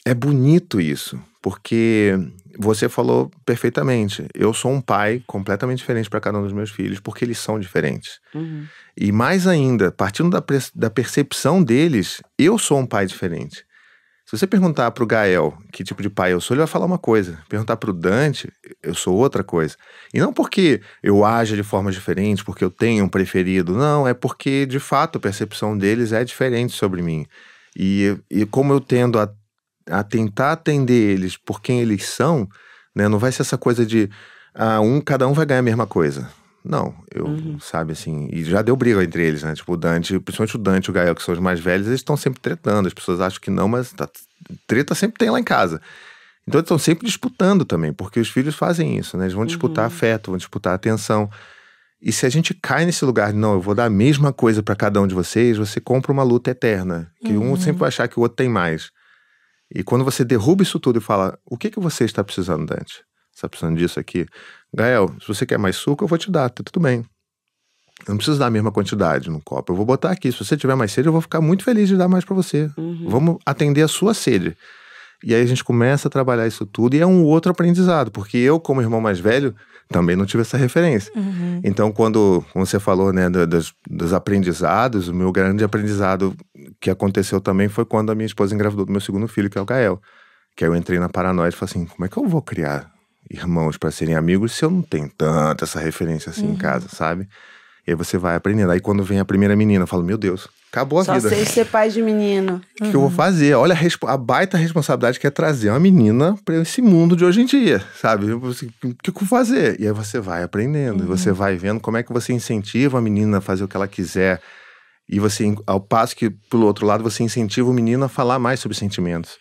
é bonito isso, porque você falou perfeitamente. Eu sou um pai completamente diferente para cada um dos meus filhos, porque eles são diferentes. E mais ainda, partindo da percepção deles, eu sou um pai diferente. Se você perguntar pro Gael que tipo de pai eu sou, ele vai falar uma coisa. Perguntar pro Dante, eu sou outra coisa. E não porque eu aja de forma diferente, porque eu tenho um preferido. Não, é porque, de fato, a percepção deles é diferente sobre mim. E como eu tendo a tentar atender eles por quem eles são, né? Não vai ser essa coisa de cada um vai ganhar a mesma coisa. Não, sabe assim, e já deu briga entre eles, né? Tipo, o Dante, principalmente o Dante e o Gael, que são os mais velhos, eles estão sempre tretando. As pessoas acham que não, mas treta sempre tem lá em casa. Então eles estão sempre disputando também, porque os filhos fazem isso, né? Eles vão disputar afeto, vão disputar atenção. E se a gente cai nesse lugar de, não, eu vou dar a mesma coisa para cada um de vocês, você compra uma luta eterna, que um sempre vai achar que o outro tem mais. E quando você derruba isso tudo e fala, o que você está precisando, Dante? Você está precisando disso aqui? Gael, se você quer mais suco, eu vou te dar, tá tudo bem. Eu não preciso dar a mesma quantidade no copo, eu vou botar aqui. Se você tiver mais sede, eu vou ficar muito feliz de dar mais para você. Vamos atender a sua sede. E aí a gente começa a trabalhar isso tudo e é um outro aprendizado, porque eu, como irmão mais velho, também não tive essa referência. Então, quando você falou, né, dos aprendizados, o meu grande aprendizado que aconteceu também foi quando a minha esposa engravidou do meu segundo filho, que é o Gael. Que aí eu entrei na paranoia e falei assim, como é que eu vou criar irmãos para serem amigos se eu não tenho tanta essa referência assim em casa, sabe? E aí você vai aprendendo. Aí quando vem a primeira menina, eu falo, meu Deus, acabou a vida. Só sei ser pai de menino. O que eu vou fazer? Olha a baita responsabilidade que é trazer uma menina para esse mundo de hoje em dia, sabe? O que eu vou fazer? E aí você vai aprendendo, e você vai vendo como é que você incentiva a menina a fazer o que ela quiser. E você, ao passo que, pelo outro lado, você incentiva o menino a falar mais sobre sentimentos.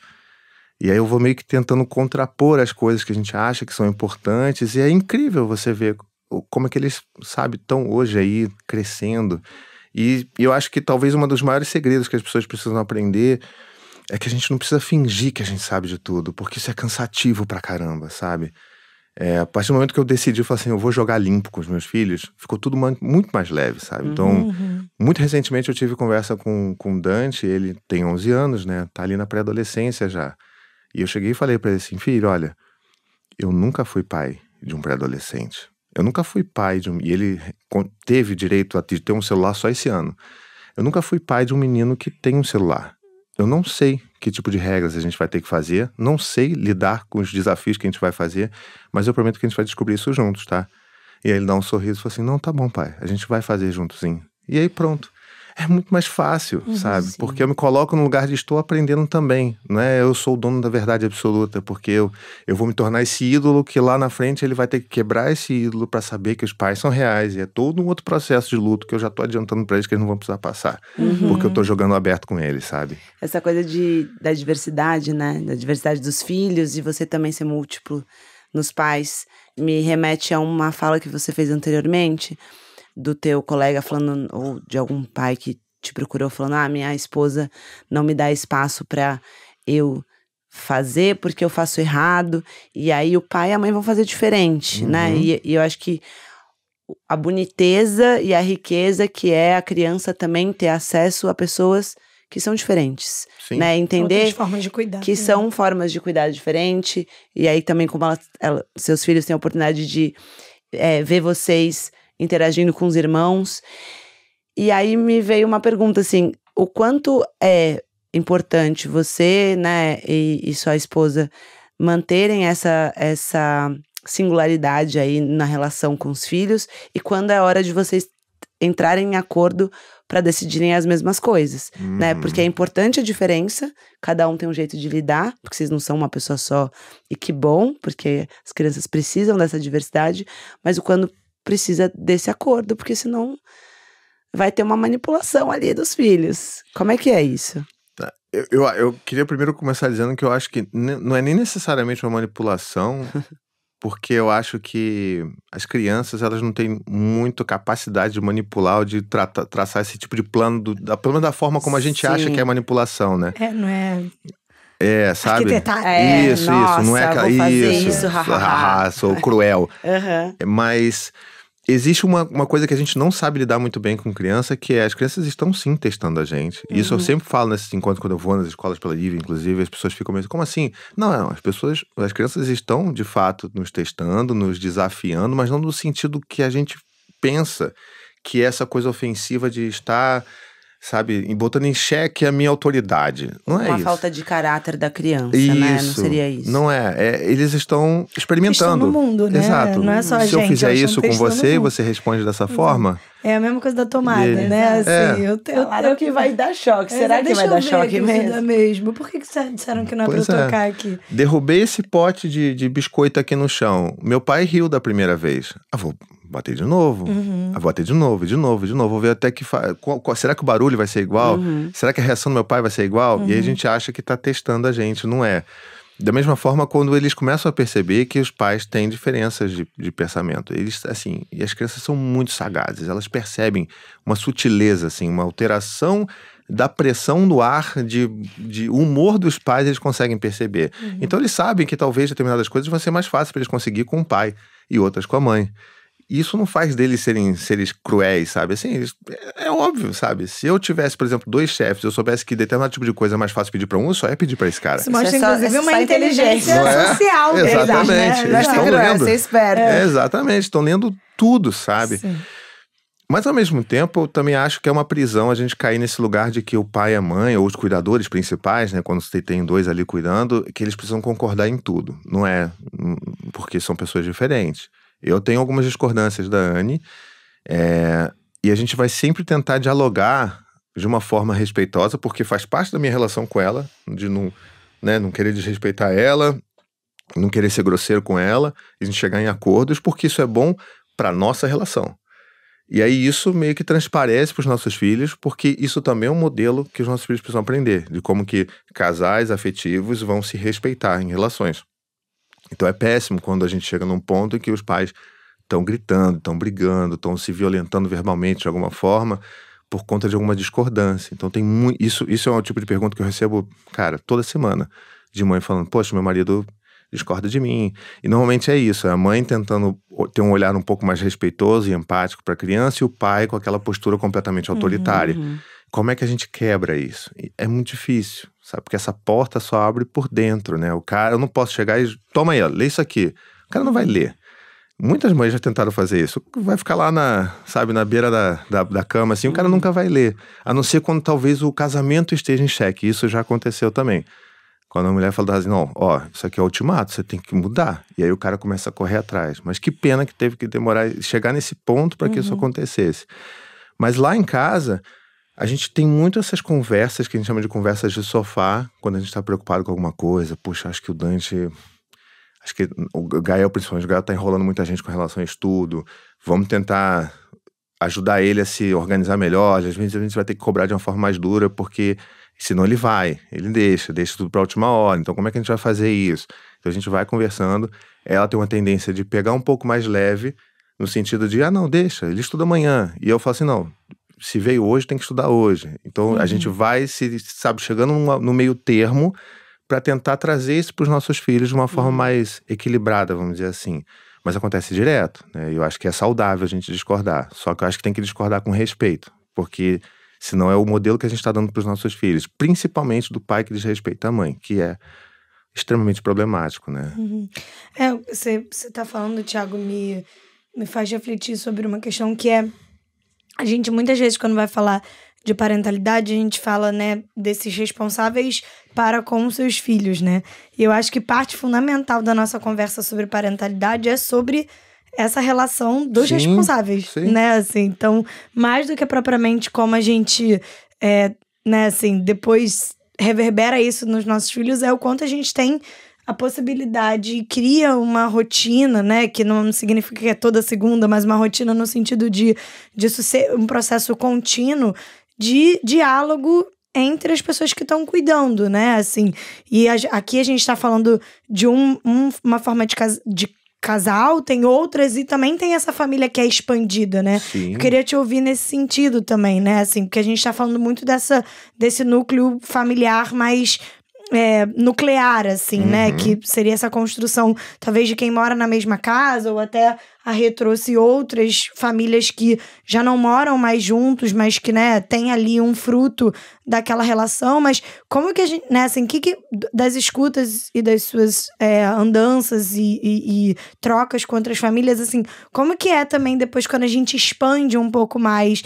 E aí eu vou meio que tentando contrapor as coisas que a gente acha que são importantes. E é incrível você ver como é que eles, sabe, estão hoje aí crescendo. E eu acho que talvez um dos maiores segredos que as pessoas precisam aprender é que a gente não precisa fingir que a gente sabe de tudo, porque isso é cansativo pra caramba, sabe? A partir do momento que eu decidi, falar assim, eu vou jogar limpo com os meus filhos, ficou tudo muito mais leve, sabe? Então, muito recentemente eu tive conversa com o Dante, ele tem 11 anos, né? Tá ali na pré-adolescência já. E eu cheguei e falei pra ele assim, filho, olha, eu nunca fui pai de um pré-adolescente. Eu nunca fui pai de um... E ele teve direito a ter um celular só esse ano. Eu nunca fui pai de um menino que tem um celular. Eu não sei que tipo de regras a gente vai ter que fazer, não sei lidar com os desafios que a gente vai fazer, mas eu prometo que a gente vai descobrir isso juntos, tá? E aí ele dá um sorriso e fala assim, não, tá bom, pai, a gente vai fazer juntos, sim. E aí pronto. É muito mais fácil, sabe? Sim. Porque eu me coloco no lugar de estou aprendendo também. Não é eu sou o dono da verdade absoluta, porque eu vou me tornar esse ídolo que lá na frente ele vai ter que quebrar esse ídolo para saber que os pais são reais. E é todo um outro processo de luto que eu já tô adiantando para eles que eles não vão precisar passar. Porque eu tô jogando aberto com eles, sabe? Essa coisa da diversidade, né? Da diversidade dos filhos e você também ser múltiplo nos pais. Me remete a uma fala que você fez anteriormente, do teu colega falando, ou de algum pai que te procurou falando, minha esposa não me dá espaço pra eu fazer porque eu faço errado, e aí o pai e a mãe vão fazer diferente, né? E eu acho que a boniteza e a riqueza que é a criança também ter acesso a pessoas que são diferentes, Sim. né? Entender formas de cuidar, que são formas de cuidar diferente, e aí também como seus filhos têm a oportunidade de ver vocês interagindo com os irmãos. E aí me veio uma pergunta assim, o quanto é importante você, né, e sua esposa manterem essa singularidade aí na relação com os filhos, e quando é hora de vocês entrarem em acordo para decidirem as mesmas coisas, né? Porque é importante a diferença, cada um tem um jeito de lidar, porque vocês não são uma pessoa só, e que bom, porque as crianças precisam dessa diversidade, mas quando precisa desse acordo, porque senão vai ter uma manipulação ali dos filhos. Como é que é isso? Eu queria primeiro começar dizendo que eu acho que não é nem necessariamente uma manipulação, porque eu acho que as crianças, elas não têm muito capacidade de manipular ou de traçar esse tipo de plano, pelo menos da forma como a gente Sim. acha que é manipulação, né? Não é... sabe? Isso, nossa, não é vou fazer isso, sou cruel. Uhum. Mas existe uma coisa que a gente não sabe lidar muito bem com criança, que é as crianças estão sim testando a gente. Isso eu sempre falo nesses encontros, quando eu vou nas escolas pela Live, inclusive, as pessoas ficam meio como assim? Não, as crianças estão, de fato, nos testando, nos desafiando, mas não no sentido que a gente pensa, que é essa coisa ofensiva de estar, sabe, botando em xeque a minha autoridade. Não é isso. Uma falta de caráter da criança, né? Não seria isso. Não é. Eles estão experimentando. Testando o mundo, né? Exato. Não é só a gente. Se eu fizer isso com você e você responde dessa forma... É a mesma coisa da tomada, né? Assim, Falaram que vai dar choque. Será que vai dar choque mesmo? Por que disseram que não é pra eu tocar aqui? Derrubei esse pote de biscoito aqui no chão. Meu pai riu da primeira vez. Vou bater de novo. Vou bater de novo. Vou ver até que... Será que o barulho vai ser igual? Será que a reação do meu pai vai ser igual? E aí a gente acha que tá testando a gente. Não é. Da mesma forma, quando eles começam a perceber que os pais têm diferenças de pensamento. Eles, assim, e as crianças são muito sagazes. Elas percebem uma sutileza, assim, uma alteração da pressão no ar, de humor dos pais, eles conseguem perceber. Então eles sabem que talvez determinadas coisas vão ser mais fáceis para eles conseguir com o pai e outras com a mãe. Isso não faz deles serem seres cruéis, sabe? Assim, é óbvio, sabe? Se eu tivesse, por exemplo, 2 chefes, eu soubesse que determinado tipo de coisa é mais fácil pedir pra um, eu só ia pedir pra esse cara. Isso mostra, inclusive, uma inteligência social. Exatamente. Eles estão lendo. Ser esperto. Exatamente. Estão lendo tudo, sabe? Sim. Mas, ao mesmo tempo, eu também acho que é uma prisão a gente cair nesse lugar de que o pai e a mãe, ou os cuidadores principais, né? Quando você tem 2 ali cuidando, que eles precisam concordar em tudo. Não é porque são pessoas diferentes. Eu tenho algumas discordâncias da Anne, e a gente vai sempre tentar dialogar de uma forma respeitosa, porque faz parte da minha relação com ela, de não querer desrespeitar ela, não querer ser grosseiro com ela, a gente chegar em acordos, porque isso é bom para nossa relação. E aí isso meio que transparece para os nossos filhos, porque isso também é um modelo que os nossos filhos precisam aprender, de como que casais afetivos vão se respeitar em relações. Então é péssimo quando a gente chega num ponto em que os pais estão gritando, estão brigando, estão se violentando verbalmente de alguma forma por conta de alguma discordância. Então tem muito... Isso é um tipo de pergunta que eu recebo, cara, toda semana, de mãe falando, poxa, meu marido discorda de mim. E normalmente é isso, é a mãe tentando ter um olhar um pouco mais respeitoso e empático para a criança, e o pai com aquela postura completamente autoritária. Como é que a gente quebra isso? É muito difícil, sabe? Porque essa porta só abre por dentro, né? O cara, eu não posso chegar e... Toma aí, ó, lê isso aqui. O cara não vai ler. Muitas mães já tentaram fazer isso. Vai ficar lá na beira da cama, assim, o cara nunca vai ler. A não ser quando talvez o casamento esteja em xeque. Isso já aconteceu também. Quando a mulher fala assim, não, ó, isso aqui é ultimato, você tem que mudar. E aí o cara começa a correr atrás. Mas que pena que teve que demorar, chegar nesse ponto para que isso acontecesse. Mas lá em casa, a gente tem muito essas conversas que a gente chama de conversas de sofá, quando a gente tá preocupado com alguma coisa. Poxa, acho que o Dante... Acho que o Gael, principalmente, o Gael tá enrolando muita gente com relação a estudo. Vamos tentar ajudar ele a se organizar melhor. Às vezes a gente vai ter que cobrar de uma forma mais dura, porque senão ele deixa tudo pra última hora. Então como é que a gente vai fazer isso? Então a gente vai conversando. Ela tem uma tendência de pegar um pouco mais leve, no sentido de, não, deixa, ele estuda amanhã. E eu falo assim, não, se veio hoje, tem que estudar hoje. Então a gente vai, chegando no meio termo, para tentar trazer isso para os nossos filhos de uma forma mais equilibrada, vamos dizer assim. Mas acontece direto, né? Eu acho que é saudável a gente discordar. Só que eu acho que tem que discordar com respeito. Porque senão é o modelo que a gente está dando para os nossos filhos. Principalmente do pai que desrespeita a mãe, que é extremamente problemático, né? Você tá falando, Thiago, me faz refletir sobre uma questão que é... A gente, muitas vezes, quando vai falar de parentalidade, a gente fala, né, desses responsáveis para com os seus filhos, né? E eu acho que parte fundamental da nossa conversa sobre parentalidade é sobre essa relação dos responsáveis, né? Assim, então, mais do que propriamente como a gente, né, assim, depois reverbera isso nos nossos filhos, é o quanto a gente tem a possibilidade, cria uma rotina, né, que não significa que é toda segunda, mas uma rotina no sentido disso ser um processo contínuo de diálogo entre as pessoas que estão cuidando, né, assim. E aqui a gente está falando de uma forma de casal, tem outras, e também tem essa família que é expandida, né? Sim. Eu queria te ouvir nesse sentido também, né, assim, porque a gente está falando muito desse núcleo familiar mais... nuclear, assim, né? Que seria essa construção, talvez, de quem mora na mesma casa, ou até a Rê trouxe outras famílias que já não moram mais juntos, mas que, né, tem ali um fruto daquela relação. Mas como que a gente, né, assim, das escutas e das suas andanças e trocas com outras famílias, assim, como que é também depois quando a gente expande um pouco mais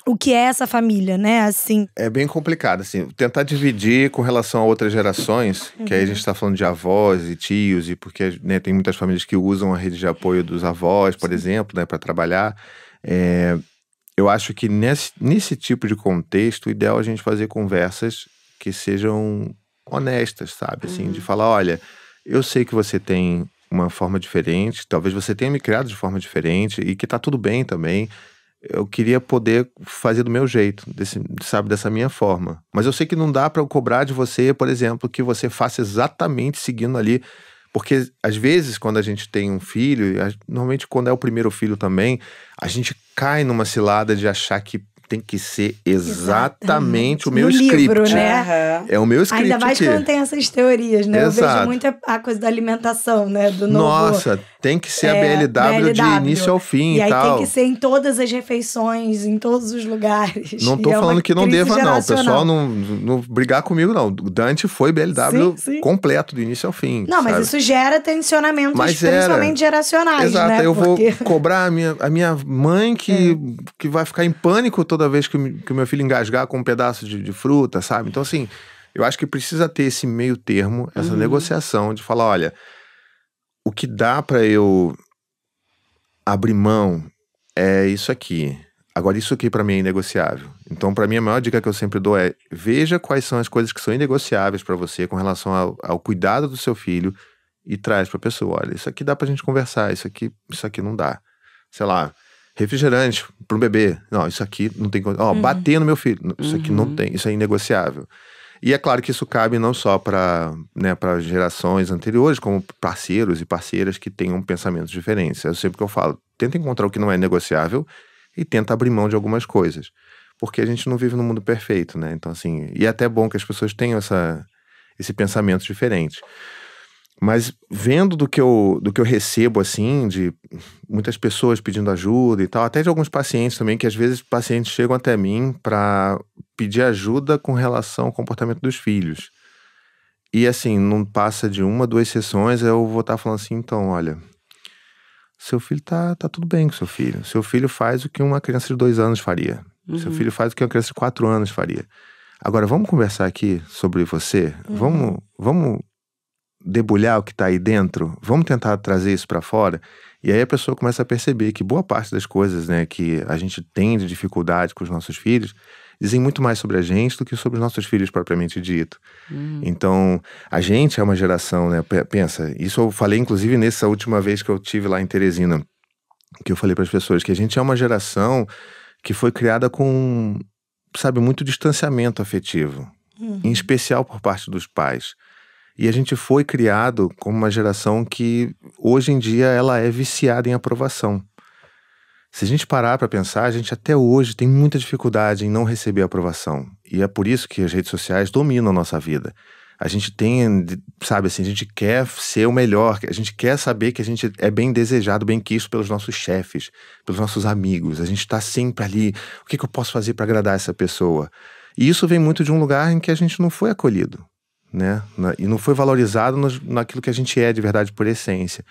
o que é essa família, né, assim? É bem complicado, assim, tentar dividir com relação a outras gerações, que aí a gente tá falando de avós e tios, e porque, né, tem muitas famílias que usam a rede de apoio dos avós, por exemplo, né, para trabalhar. Eu acho que nesse tipo de contexto, o ideal é a gente fazer conversas que sejam honestas, sabe? Assim, de falar, olha, eu sei que você tem uma forma diferente, talvez você tenha me criado de forma diferente, e que tá tudo bem também. Eu queria poder fazer do meu jeito, dessa minha forma. Mas eu sei que não dá para eu cobrar de você, por exemplo, que você faça exatamente seguindo ali. Porque, às vezes, quando a gente tem um filho, normalmente quando é o primeiro filho também, a gente cai numa cilada de achar que tem que ser exatamente o meu script. Livro, né? É o meu script. Ainda mais quando tem essas teorias, né? Exato. Eu vejo muito a coisa da alimentação, né? Do novo... Nossa, tem que ser a BLW de início ao fim e tal. E aí tem que ser em todas as refeições, em todos os lugares. Não tô falando que não deva, não. O pessoal não brigar comigo, não. O Dante foi BLW completo, do início ao fim. Não, mas isso gera tensionamentos, principalmente geracionais, exato, né? Eu vou cobrar a minha mãe que vai ficar em pânico toda vez que o meu filho engasgar com um pedaço de fruta, sabe? Então, assim, eu acho que precisa ter esse meio termo, essa negociação de falar, olha, o que dá pra eu abrir mão é isso aqui. Agora, isso aqui pra mim é inegociável. Então, pra mim, a maior dica que eu sempre dou é veja quais são as coisas que são inegociáveis pra você com relação ao cuidado do seu filho e traz pra pessoa. Olha, isso aqui dá pra gente conversar, isso aqui não dá. Sei lá, refrigerante para um bebê. Não, isso aqui não tem... bater no meu filho. Isso aqui não tem, isso é inegociável. E é claro que isso cabe não só para gerações anteriores, como parceiros e parceiras que tenham pensamentos diferentes. É sempre que eu falo, tenta encontrar o que não é negociável e tenta abrir mão de algumas coisas. Porque a gente não vive num mundo perfeito, né? Então, assim, e é até bom que as pessoas tenham esse pensamento diferente. Mas vendo do que eu recebo, assim, de muitas pessoas pedindo ajuda e tal, até de alguns pacientes também, que às vezes pacientes chegam até mim para pedir ajuda com relação ao comportamento dos filhos. E assim, não passa de 1, 2 sessões, eu vou estar falando assim, então, olha, seu filho tá tudo bem com seu filho. Seu filho faz o que uma criança de 2 anos faria. Seu filho faz o que uma criança de 4 anos faria. Agora, vamos conversar aqui sobre você? Vamos debulhar o que tá aí dentro? Vamos tentar trazer isso para fora? E aí a pessoa começa a perceber que boa parte das coisas, né, que a gente tem de dificuldade com os nossos filhos, dizem muito mais sobre a gente do que sobre os nossos filhos propriamente dito. Então, a gente é uma geração, né, pensa, isso eu falei inclusive nessa última vez que eu tive lá em Teresina, que eu falei para as pessoas, que a gente é uma geração que foi criada com, sabe, muito distanciamento afetivo, em especial por parte dos pais. E a gente foi criado como uma geração que, hoje em dia, ela é viciada em aprovação. Se a gente parar para pensar, a gente até hoje tem muita dificuldade em não receber aprovação. E é por isso que as redes sociais dominam a nossa vida. A gente tem, sabe assim, a gente quer ser o melhor, a gente quer saber que a gente é bem desejado, bem quisto pelos nossos chefes, pelos nossos amigos. A gente está sempre ali, o que eu posso fazer para agradar essa pessoa? E isso vem muito de um lugar em que a gente não foi acolhido, né? E não foi valorizado naquilo que a gente é de verdade por essência.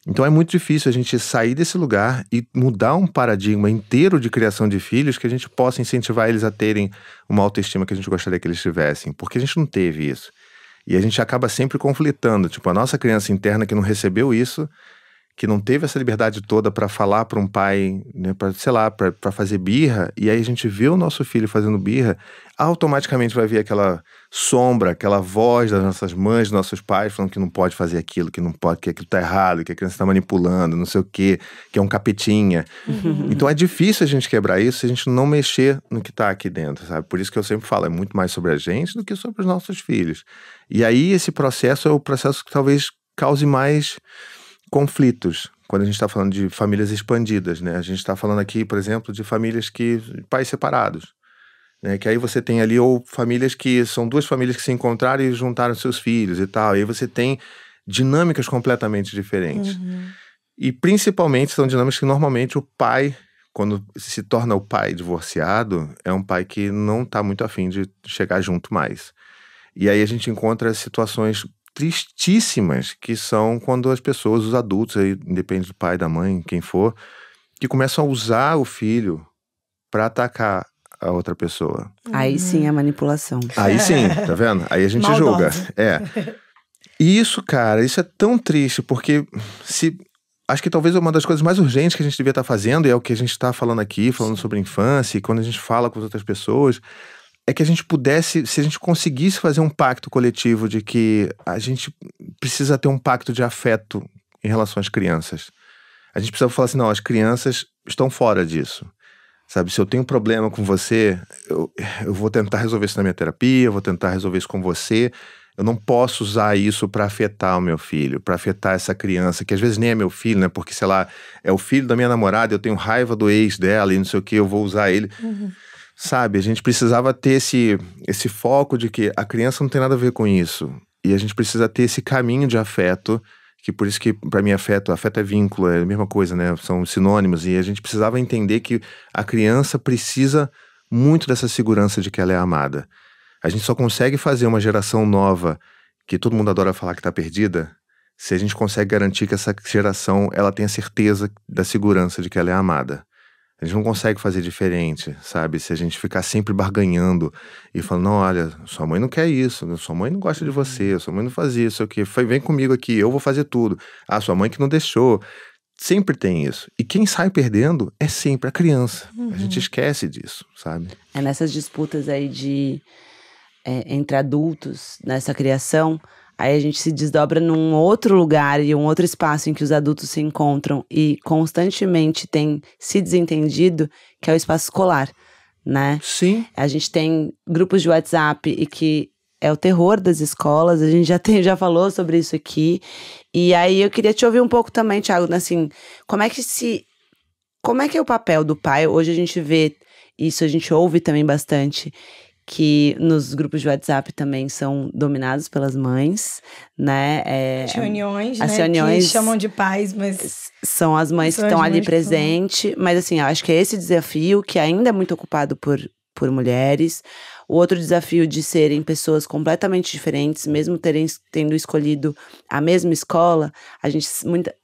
Então é muito difícil a gente sair desse lugar e mudar um paradigma inteiro de criação de filhos que a gente possa incentivar eles a terem uma autoestima que a gente gostaria que eles tivessem, porque a gente não teve isso. E a gente acaba sempre conflitando, tipo, a nossa criança interna que não recebeu isso, que não teve essa liberdade toda para falar para um pai, né, para, sei lá, para fazer birra, e aí a gente vê o nosso filho fazendo birra, automaticamente vai vir aquela sombra, aquela voz das nossas mães, dos nossos pais, falando que não pode fazer aquilo, que não pode, que aquilo tá errado, que a criança tá manipulando, não sei o quê, que é um capetinha. Então é difícil a gente quebrar isso se a gente não mexer no que tá aqui dentro, sabe? Por isso que eu sempre falo, é muito mais sobre a gente do que sobre os nossos filhos. E aí esse processo é o processo que talvez cause mais conflitos, quando a gente está falando de famílias expandidas, né? A gente está falando aqui, por exemplo, de famílias pais separados, né? Que aí você tem ali, ou famílias que são duas famílias que se encontraram e juntaram seus filhos e tal, e aí você tem dinâmicas completamente diferentes. E principalmente são dinâmicas que normalmente o pai, quando se torna o pai divorciado, é um pai que não está muito afim de chegar junto mais. E aí a gente encontra situações tristíssimas, que são quando as pessoas, os adultos, aí, independe do pai, da mãe, quem for, que começam a usar o filho para atacar a outra pessoa. Aí sim é manipulação. Aí sim, tá vendo? Aí a gente julga. E isso, cara, isso é tão triste, porque acho que talvez uma das coisas mais urgentes que a gente devia estar fazendo, e é o que a gente está falando aqui, falando sobre infância, e quando a gente fala com as outras pessoas, é que a gente pudesse, se a gente conseguisse fazer um pacto coletivo de que a gente precisa ter um pacto de afeto em relação às crianças. A gente precisa falar assim, não, as crianças estão fora disso. Sabe, se eu tenho um problema com você, eu vou tentar resolver isso na minha terapia, eu vou tentar resolver isso com você. Eu não posso usar isso para afetar o meu filho, para afetar essa criança, que às vezes nem é meu filho, né? Porque, sei lá, é o filho da minha namorada, eu tenho raiva do ex dela e não sei o que, eu vou usar ele. Sabe, a gente precisava ter esse foco de que a criança não tem nada a ver com isso. E a gente precisa ter esse caminho de afeto, que por isso que para mim afeto é vínculo, é a mesma coisa, né? São sinônimos. E a gente precisava entender que a criança precisa muito dessa segurança de que ela é amada. A gente só consegue fazer uma geração nova, que todo mundo adora falar que tá perdida, se a gente consegue garantir que essa geração ela tenha certeza da segurança de que ela é amada. A gente não consegue fazer diferente, sabe? Se a gente ficar sempre barganhando e falando, não, olha, sua mãe não quer isso, sua mãe não gosta de você, sua mãe não faz isso, o quê? Vem comigo aqui, eu vou fazer tudo. Ah, sua mãe que não deixou. Sempre tem isso. E quem sai perdendo é sempre a criança. A gente esquece disso, sabe? É nessas disputas aí entre adultos, nessa criação, aí a gente se desdobra num outro lugar e um outro espaço em que os adultos se encontram e constantemente tem se desentendido, que é o espaço escolar, né? Sim. A gente tem grupos de WhatsApp e que é o terror das escolas, a gente já falou sobre isso aqui. E aí eu queria te ouvir um pouco também, Thiago, assim, como é que é o papel do pai? Hoje a gente vê isso, a gente ouve também bastante, que nos grupos de WhatsApp também são dominados pelas mães, né? As reuniões, as né? reuniões Que chamam de pais, mas são as mães que estão ali presentes. Mas assim, eu acho que é esse desafio que ainda é muito ocupado por por mulheres. O outro desafio de serem pessoas completamente diferentes, mesmo tendo escolhido a mesma escola, a gente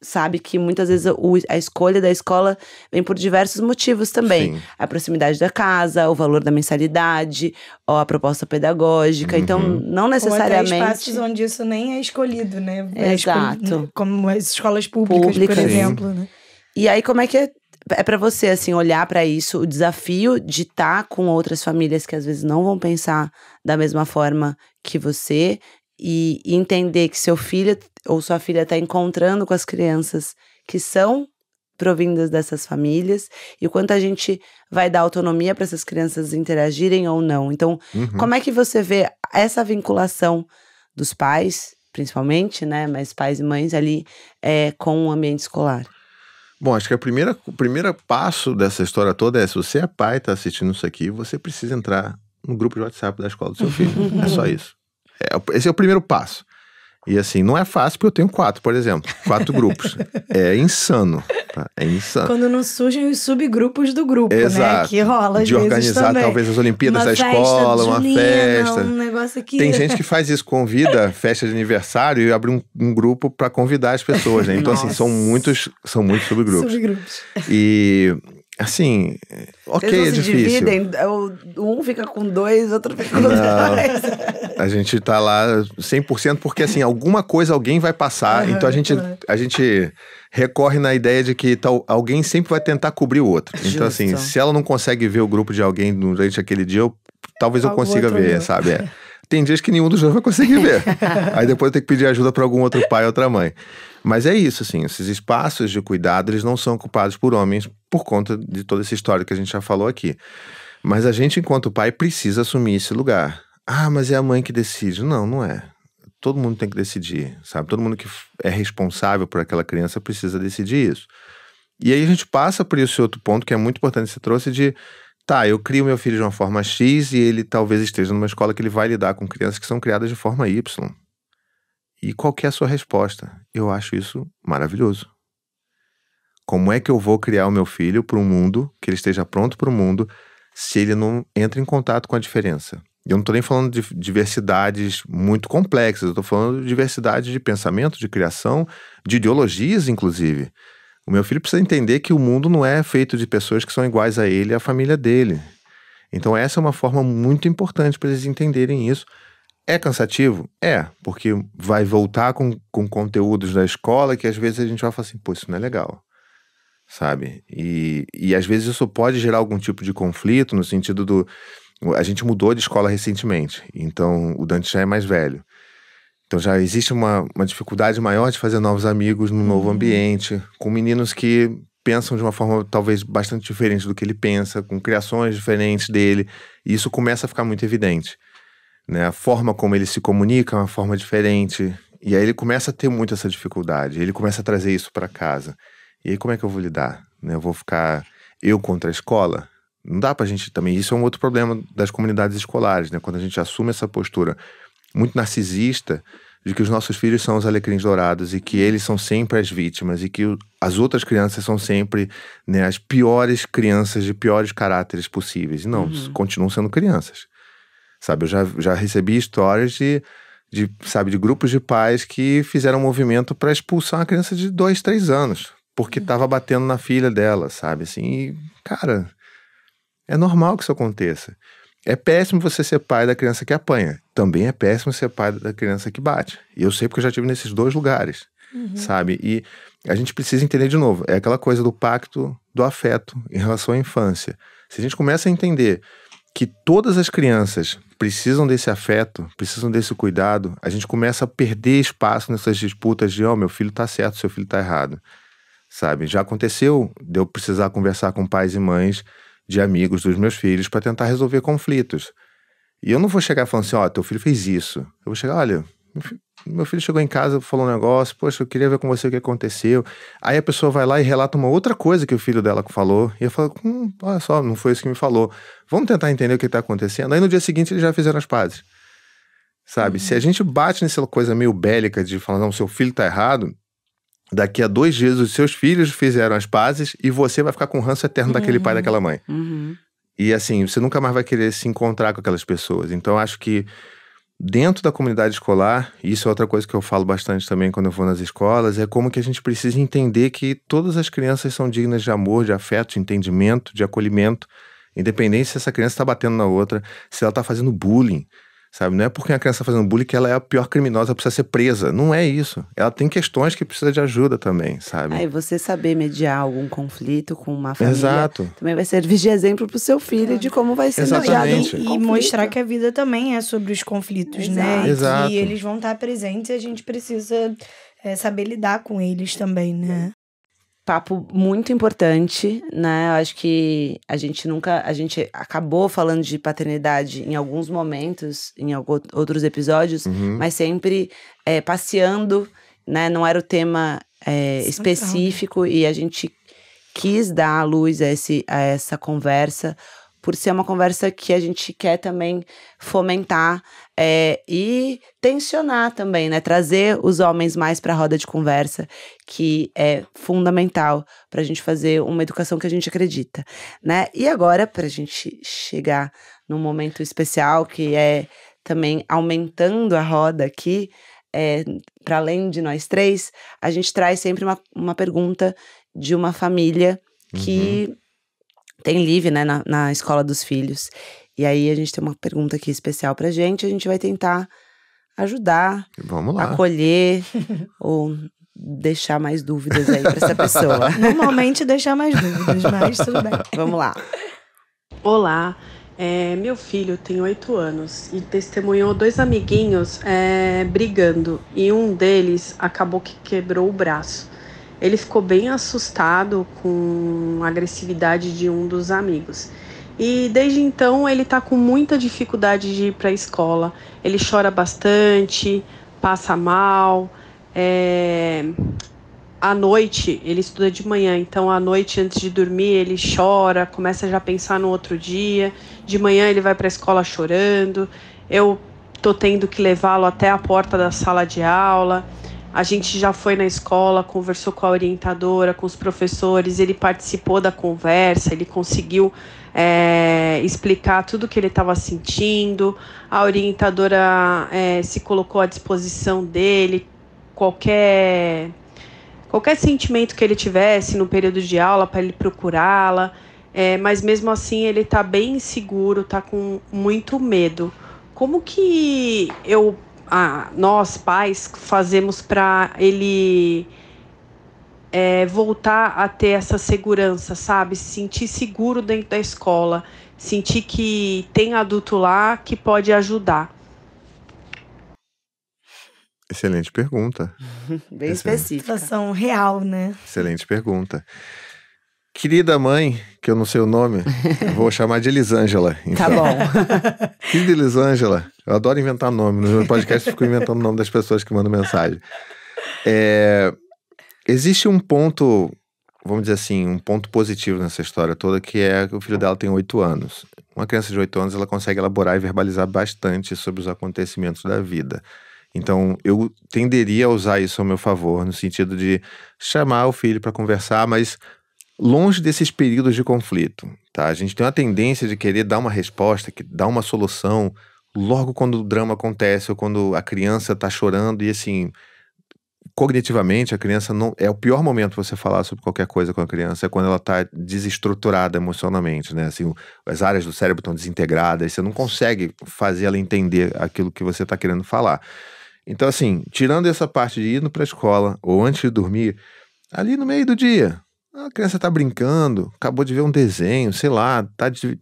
sabe que muitas vezes a escolha da escola vem por diversos motivos também. Sim. A proximidade da casa, o valor da mensalidade, ou a proposta pedagógica. Então, não necessariamente... Ou até espaços onde isso nem é escolhido, né? Exato. Como as escolas públicas, por exemplo, né? E aí, como é que é pra você, assim, olhar pra isso, o desafio de estar com outras famílias que às vezes não vão pensar da mesma forma que você e entender que seu filho ou sua filha tá encontrando com as crianças que são provindas dessas famílias e o quanto a gente vai dar autonomia para essas crianças interagirem ou não. Então, como é que você vê essa vinculação dos pais, principalmente, né, mas pais e mães ali com o ambiente escolar? Bom, acho que o primeiro passo dessa história toda é, se você é pai e está assistindo isso aqui, você precisa entrar no grupo de WhatsApp da escola do seu filho. É só isso. Esse é o primeiro passo. E assim, não é fácil porque eu tenho 4, por exemplo. 4 grupos. É insano. Tá? É insano. Quando não surgem os subgrupos do grupo, exato, né? Que rola às de vezes organizar também. talvez as Olimpíadas da festa escola, uma junina, festa. Um negócio aqui. Tem gente que faz isso, convida festa de aniversário e abre um grupo para convidar as pessoas, né? Então, assim, são muitos subgrupos. E, assim, ok, eles é se difícil. Dividem, um fica com 2, outro fica com 2. A gente tá lá 100% porque, assim, alguma coisa alguém vai passar. Então, a gente recorre na ideia de que alguém sempre vai tentar cobrir o outro. Justo. Então, assim, se ela não consegue ver o grupo de alguém durante aquele dia, talvez eu consiga ver, sabe? Tem dias que nenhum dos dois vai conseguir ver. Aí depois eu tenho que pedir ajuda para algum outro pai ou outra mãe. Mas é isso, assim, esses espaços de cuidado, eles não são ocupados por homens por conta de toda essa história que a gente já falou aqui. Mas a gente, enquanto pai, precisa assumir esse lugar. Ah, mas é a mãe que decide. Não, não é. Todo mundo tem que decidir, sabe? Todo mundo que é responsável por aquela criança precisa decidir isso. E aí a gente passa por esse outro ponto que é muito importante que você trouxe de... Tá, eu crio meu filho de uma forma X e ele talvez esteja numa escola que ele vai lidar com crianças que são criadas de forma Y. E qual que é a sua resposta? Eu acho isso maravilhoso. Como é que eu vou criar o meu filho para um mundo, que ele esteja pronto para o mundo, se ele não entra em contato com a diferença? Eu não estou nem falando de diversidades muito complexas, eu estou falando de diversidade de pensamento, de criação, de ideologias, inclusive. O meu filho precisa entender que o mundo não é feito de pessoas que são iguais a ele e a família dele. Então essa é uma forma muito importante para eles entenderem isso. É cansativo? É, porque vai voltar com conteúdos da escola que às vezes a gente vai falar assim, pô, isso não é legal, sabe? E às vezes isso pode gerar algum tipo de conflito no sentido do... A gente mudou de escola recentemente, então o Dante já é mais velho. Então já existe uma dificuldade maior de fazer novos amigos num novo ambiente, com meninos que pensam de uma forma talvez bastante diferente do que ele pensa, com criações diferentes dele, e isso começa a ficar muito evidente, né? A forma como ele se comunica é uma forma diferente, e aí ele começa a ter muito essa dificuldade, ele começa a trazer isso para casa. E aí como é que eu vou lidar? Né? Eu vou ficar eu contra a escola? Não dá pra gente também, isso é um outro problema das comunidades escolares, né? Quando a gente assume essa postura muito narcisista de que os nossos filhos são os alecrins dourados e que eles são sempre as vítimas e que as outras crianças são sempre, né, as piores crianças de piores caráteres possíveis. E não, continuam sendo crianças. Sabe, eu já recebi histórias de grupos de pais que fizeram um movimento para expulsar uma criança de 2, 3 anos, porque estava batendo na filha dela, sabe? Assim, e, cara, é normal que isso aconteça. É péssimo você ser pai da criança que apanha. Também é péssimo ser pai da criança que bate. E eu sei porque eu já estive nesses 2 lugares, sabe? E a gente precisa entender de novo. É aquela coisa do pacto do afeto em relação à infância. Se a gente começa a entender que todas as crianças precisam desse afeto, precisam desse cuidado, a gente começa a perder espaço nessas disputas de, meu filho tá certo, seu filho tá errado, sabe? Já aconteceu de eu precisar conversar com pais e mães de amigos dos meus filhos para tentar resolver conflitos. E eu não vou chegar falando assim, teu filho fez isso. Eu vou chegar, olha, meu filho chegou em casa, falou um negócio, poxa, eu queria ver com você o que aconteceu. Aí a pessoa vai lá e relata uma outra coisa que o filho dela falou. E eu falo, olha só, não foi isso que me falou. Vamos tentar entender o que está acontecendo. Aí no dia seguinte eles já fizeram as pazes. Sabe? Se a gente bate nessa coisa meio bélica de falar, não, seu filho tá errado, daqui a 2 dias os seus filhos fizeram as pazes e você vai ficar com o ranço eterno daquele pai e daquela mãe. E assim, você nunca mais vai querer se encontrar com aquelas pessoas. Então, acho que dentro da comunidade escolar, isso é outra coisa que eu falo bastante também quando eu vou nas escolas, é como que a gente precisa entender que todas as crianças são dignas de amor, de afeto, de entendimento, de acolhimento, independente se essa criança está batendo na outra, se ela está fazendo bullying, sabe? Não é porque a criança está fazendo bullying que ela é a pior criminosa, precisa ser presa. Não é isso. Ela tem questões que precisa de ajuda também, sabe? Aí você saber mediar algum conflito com uma família. Exato. Também vai servir de exemplo pro seu filho de como vai ser Exatamente. mediado. E mostrar que a vida também é sobre os conflitos, né? Exato. E que eles vão estar presentes e a gente precisa saber lidar com eles também, né? Papo muito importante, né? Eu acho que a gente acabou falando de paternidade em alguns momentos, em outros episódios, mas sempre passeando, né? Não era o tema específico e a gente quis dar à luz a essa conversa, por ser uma conversa que a gente quer também fomentar e tensionar também, né? Trazer os homens mais para a roda de conversa, que é fundamental para a gente fazer uma educação que a gente acredita, né? E agora, para a gente chegar num momento especial, que é também aumentando a roda aqui, para além de nós três, a gente traz sempre uma pergunta de uma família que tem Live, né, na escola dos filhos. E aí a gente tem uma pergunta aqui especial pra gente. A gente vai tentar ajudar, Vamos lá. acolher ou deixar mais dúvidas aí pra essa pessoa. Normalmente deixar mais dúvidas, mas tudo bem. Vamos lá. Olá, meu filho tem 8 anos e testemunhou 2 amiguinhos brigando. E um deles acabou que quebrou o braço. Ele ficou bem assustado com a agressividade de um dos amigos. E desde então ele está com muita dificuldade de ir para a escola. Ele chora bastante, passa mal. À noite, ele estuda de manhã, então à noite antes de dormir ele chora, começa já a pensar no outro dia. De manhã ele vai para a escola chorando. Eu tô tendo que levá-lo até a porta da sala de aula. A gente já foi na escola, conversou com a orientadora, com os professores, ele participou da conversa, ele conseguiu explicar tudo o que ele estava sentindo. A orientadora se colocou à disposição dele, qualquer sentimento que ele tivesse no período de aula para ele procurá-la, mas mesmo assim ele está bem inseguro, está com muito medo. Como que nós, pais, fazemos para ele voltar a ter essa segurança, sabe? Se sentir seguro dentro da escola, sentir que tem adulto lá que pode ajudar. Excelente pergunta. Bem específica. Situação real, né? Excelente pergunta. Querida mãe, que eu não sei o nome, eu vou chamar de Elisângela. Então. Tá bom. Querida Elisângela, eu adoro inventar nome. No meu podcast eu fico inventando o nome das pessoas que mandam mensagem. Existe um ponto, vamos dizer assim, um ponto positivo nessa história toda, que é que o filho dela tem 8 anos. Uma criança de 8 anos, ela consegue elaborar e verbalizar bastante sobre os acontecimentos da vida. Então, eu tenderia a usar isso ao meu favor, no sentido de chamar o filho para conversar, mas longe desses períodos de conflito, tá? A gente tem uma tendência de querer dar uma resposta, dar uma solução logo quando o drama acontece ou quando a criança tá chorando e assim, cognitivamente a criança não... É o pior momento você falar sobre qualquer coisa com a criança, é quando ela tá desestruturada emocionalmente, né? Assim, as áreas do cérebro estão desintegradas, você não consegue fazer ela entender aquilo que você tá querendo falar. Então assim, tirando essa parte de ir pra escola ou antes de dormir, ali no meio do dia... A criança tá brincando, acabou de ver um desenho, sei lá,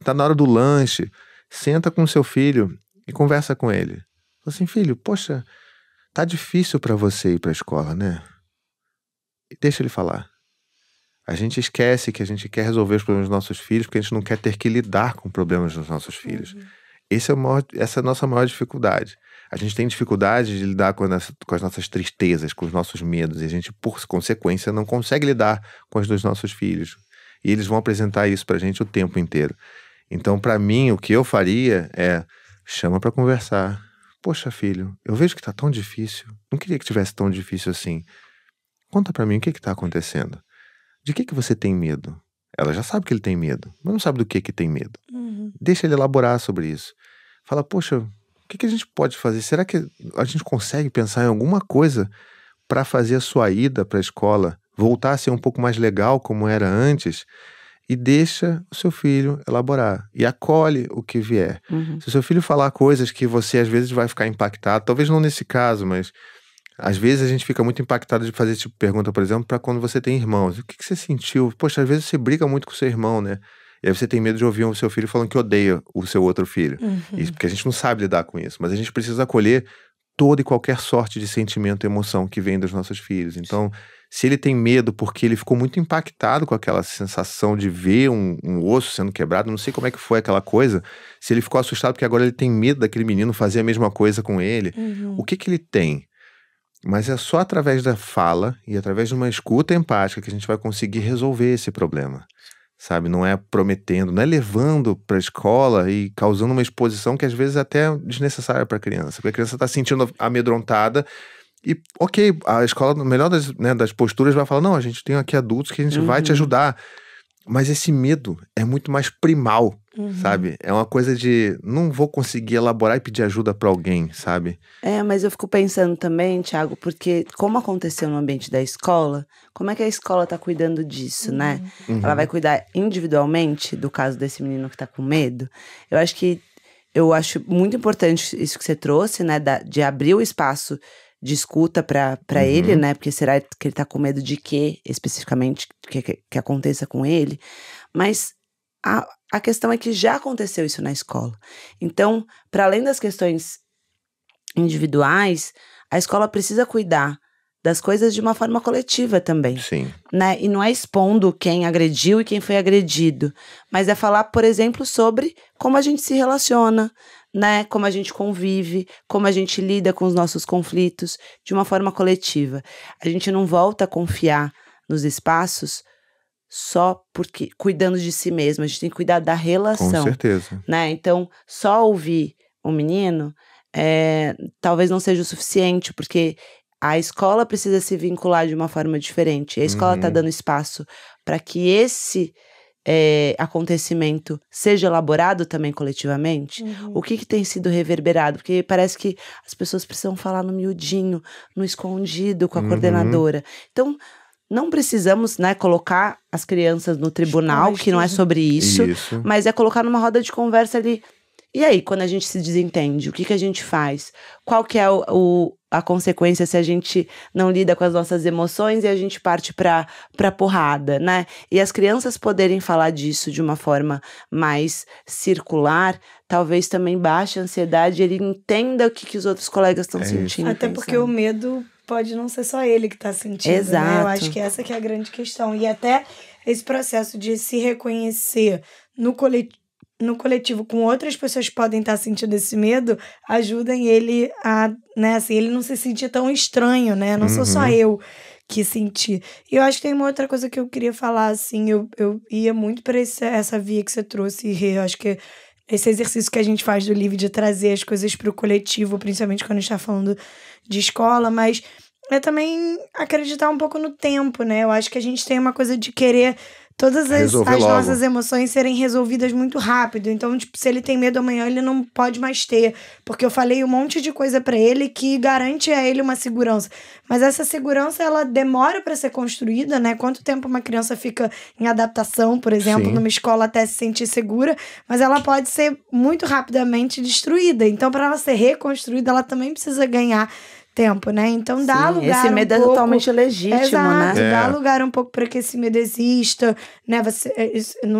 tá na hora do lanche. Senta com seu filho e conversa com ele. Fala assim, filho, poxa, tá difícil pra você ir pra escola, né? E deixa ele falar. A gente esquece que a gente quer resolver os problemas dos nossos filhos porque a gente não quer ter que lidar com problemas dos nossos filhos. Essa é a nossa maior dificuldade. A gente tem dificuldade de lidar com as nossas tristezas, com os nossos medos. E a gente, por consequência, não consegue lidar com as dos nossos filhos. E eles vão apresentar isso pra gente o tempo inteiro. Então, pra mim, o que eu faria é... Chama pra conversar. Poxa, filho, eu vejo que tá tão difícil. Não queria que tivesse tão difícil assim. Conta pra mim o que tá acontecendo. De que você tem medo? Ela já sabe que ele tem medo, mas não sabe do que tem medo. Deixa ele elaborar sobre isso. Fala, poxa, o que a gente pode fazer? Será que a gente consegue pensar em alguma coisa para fazer a sua ida para a escola voltar a ser um pouco mais legal como era antes? E deixa o seu filho elaborar. E acolhe o que vier. Se o seu filho falar coisas que você às vezes vai ficar impactado, talvez não nesse caso, mas às vezes a gente fica muito impactado de fazer esse tipo de pergunta, por exemplo, para quando você tem irmãos. O que você sentiu? Poxa, às vezes você briga muito com o seu irmão, né? E aí você tem medo de ouvir o seu filho falando que odeia o seu outro filho. Isso, porque a gente não sabe lidar com isso. Mas a gente precisa acolher toda e qualquer sorte de sentimento e emoção que vem dos nossos filhos. Então, se ele tem medo porque ele ficou muito impactado com aquela sensação de ver um osso sendo quebrado, não sei como é que foi aquela coisa, se ele ficou assustado porque agora ele tem medo daquele menino fazer a mesma coisa com ele, o que ele tem? Mas é só através da fala e através de uma escuta empática que a gente vai conseguir resolver esse problema, sabe? Não é prometendo, não é levando para a escola e causando uma exposição que às vezes é até desnecessária para a criança, porque a criança está se sentindo amedrontada e, ok, a escola, no melhor das posturas, vai falar, não, a gente tem aqui adultos que a gente vai te ajudar. Mas esse medo é muito mais primal, sabe? É uma coisa de, não vou conseguir elaborar e pedir ajuda pra alguém, sabe? Mas eu fico pensando também, Thiago, porque como aconteceu no ambiente da escola, como é que a escola tá cuidando disso, né? Ela vai cuidar individualmente do caso desse menino que tá com medo? Eu acho muito importante isso que você trouxe, né? De abrir o espaço de escuta pra ele, né? Porque será que ele tá com medo de quê, especificamente, que aconteça com ele? Mas a questão é que já aconteceu isso na escola. Então, para além das questões individuais, a escola precisa cuidar das coisas de uma forma coletiva também. Sim. Né? E não é expondo quem agrediu e quem foi agredido, mas é falar, por exemplo, sobre como a gente se relaciona, né? Como a gente convive, como a gente lida com os nossos conflitos de uma forma coletiva. A gente não volta a confiar nos espaços só porque cuidando de si mesmo, a gente tem que cuidar da relação. Com certeza. Né? Então, só ouvir o menino talvez não seja o suficiente, porque a escola precisa se vincular de uma forma diferente. A escola está dando espaço para que esse acontecimento seja elaborado também coletivamente. O que tem sido reverberado? Porque parece que as pessoas precisam falar no miudinho, no escondido com a coordenadora. Então, não precisamos, né, colocar as crianças no tribunal, que não é sobre isso. Mas é colocar numa roda de conversa ali. E aí, quando a gente se desentende, o que a gente faz? Qual que é a consequência se a gente não lida com as nossas emoções e a gente parte pra porrada, né? E as crianças poderem falar disso de uma forma mais circular, talvez também baixe a ansiedade e ele entenda o que os outros colegas estão sentindo. Até porque o medo pode não ser só ele que tá sentindo, Exato. Né? Eu acho que essa que é a grande questão. E até esse processo de se reconhecer no coletivo com outras pessoas que podem estar sentindo esse medo, ajudem ele a, né, assim, ele não se sentir tão estranho, né? Não sou só eu que senti. E eu acho que tem uma outra coisa que eu queria falar, assim, eu ia muito para essa via que você trouxe, Rê. Eu acho que esse exercício que a gente faz do livro de trazer as coisas para o coletivo, principalmente quando a gente está falando de escola, mas é também acreditar um pouco no tempo, né? Eu acho que a gente tem uma coisa de querer todas as nossas emoções serem resolvidas muito rápido. Então, tipo, se ele tem medo amanhã, ele não pode mais ter. Porque eu falei um monte de coisa pra ele que garante a ele uma segurança. Mas essa segurança, ela demora pra ser construída, né? Quanto tempo uma criança fica em adaptação, por exemplo, numa escola até se sentir segura. Mas ela pode ser muito rapidamente destruída. Então, pra ela ser reconstruída, ela também precisa ganhar tempo, né? Então dá lugar esse medo um pouco, totalmente legítimo, exato, né? Dá lugar um pouco para que esse medo exista, né?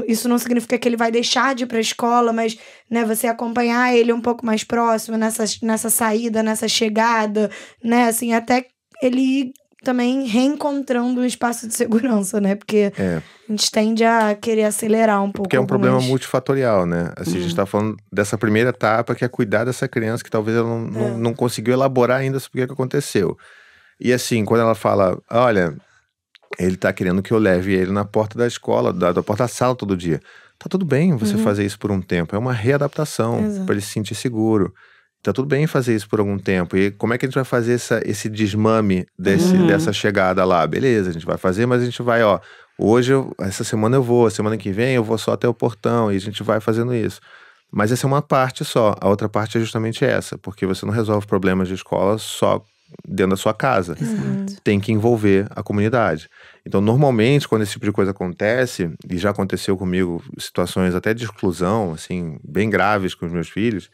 Isso não significa que ele vai deixar de ir para a escola, mas, né, você acompanhar ele um pouco mais próximo nessa saída, nessa chegada, né? Assim, até ele ir também reencontrando um espaço de segurança, né? Porque a gente tende a querer acelerar um pouco. Porque é um problema multifatorial, né? Assim, a gente tá falando dessa primeira etapa, que é cuidar dessa criança que talvez ela não conseguiu elaborar ainda sobre o que aconteceu. E assim, quando ela fala, olha, ele tá querendo que eu leve ele na porta da escola, da porta da sala todo dia. Tá tudo bem você fazer isso por um tempo. É uma readaptação para ele se sentir seguro. Tá tudo bem fazer isso por algum tempo. E como é que a gente vai fazer esse desmame dessa chegada lá? Beleza, a gente vai fazer, mas a gente vai, Hoje, essa semana eu vou, semana que vem eu vou só até o portão e a gente vai fazendo isso. Mas essa é uma parte só. A outra parte é justamente essa, porque você não resolve problemas de escola só dentro da sua casa. Tem que envolver a comunidade. Então, normalmente, quando esse tipo de coisa acontece, e já aconteceu comigo situações até de exclusão, assim, bem graves com os meus filhos,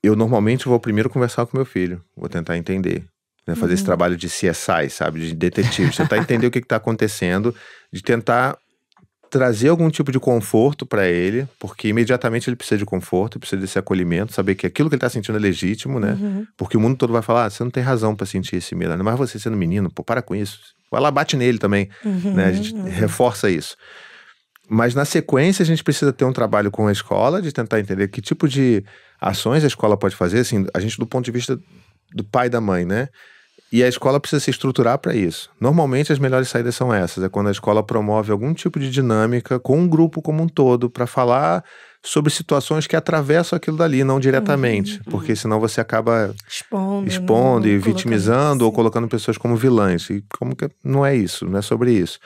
eu normalmente vou primeiro conversar com meu filho, vou tentar entender. Né, fazer esse trabalho de CSI, sabe? De detetive. Tentar entender o que está acontecendo, de tentar trazer algum tipo de conforto para ele, porque imediatamente ele precisa de conforto, precisa desse acolhimento, saber que aquilo que ele está sentindo é legítimo, né? Porque o mundo todo vai falar, você não tem razão para sentir esse medo, ainda mais você sendo menino, pô, para com isso. Vai lá, bate nele também, né? A gente reforça isso. Mas na sequência a gente precisa ter um trabalho com a escola, de tentar entender que tipo de ações a escola pode fazer, assim, a gente do ponto de vista do pai e da mãe, né? E a escola precisa se estruturar para isso. Normalmente as melhores saídas são essas, é quando a escola promove algum tipo de dinâmica com um grupo como um todo, para falar sobre situações que atravessam aquilo dali, não diretamente, porque senão você acaba expondo e vitimizando ou colocando pessoas como vilãs, e como que não é isso, não é sobre isso.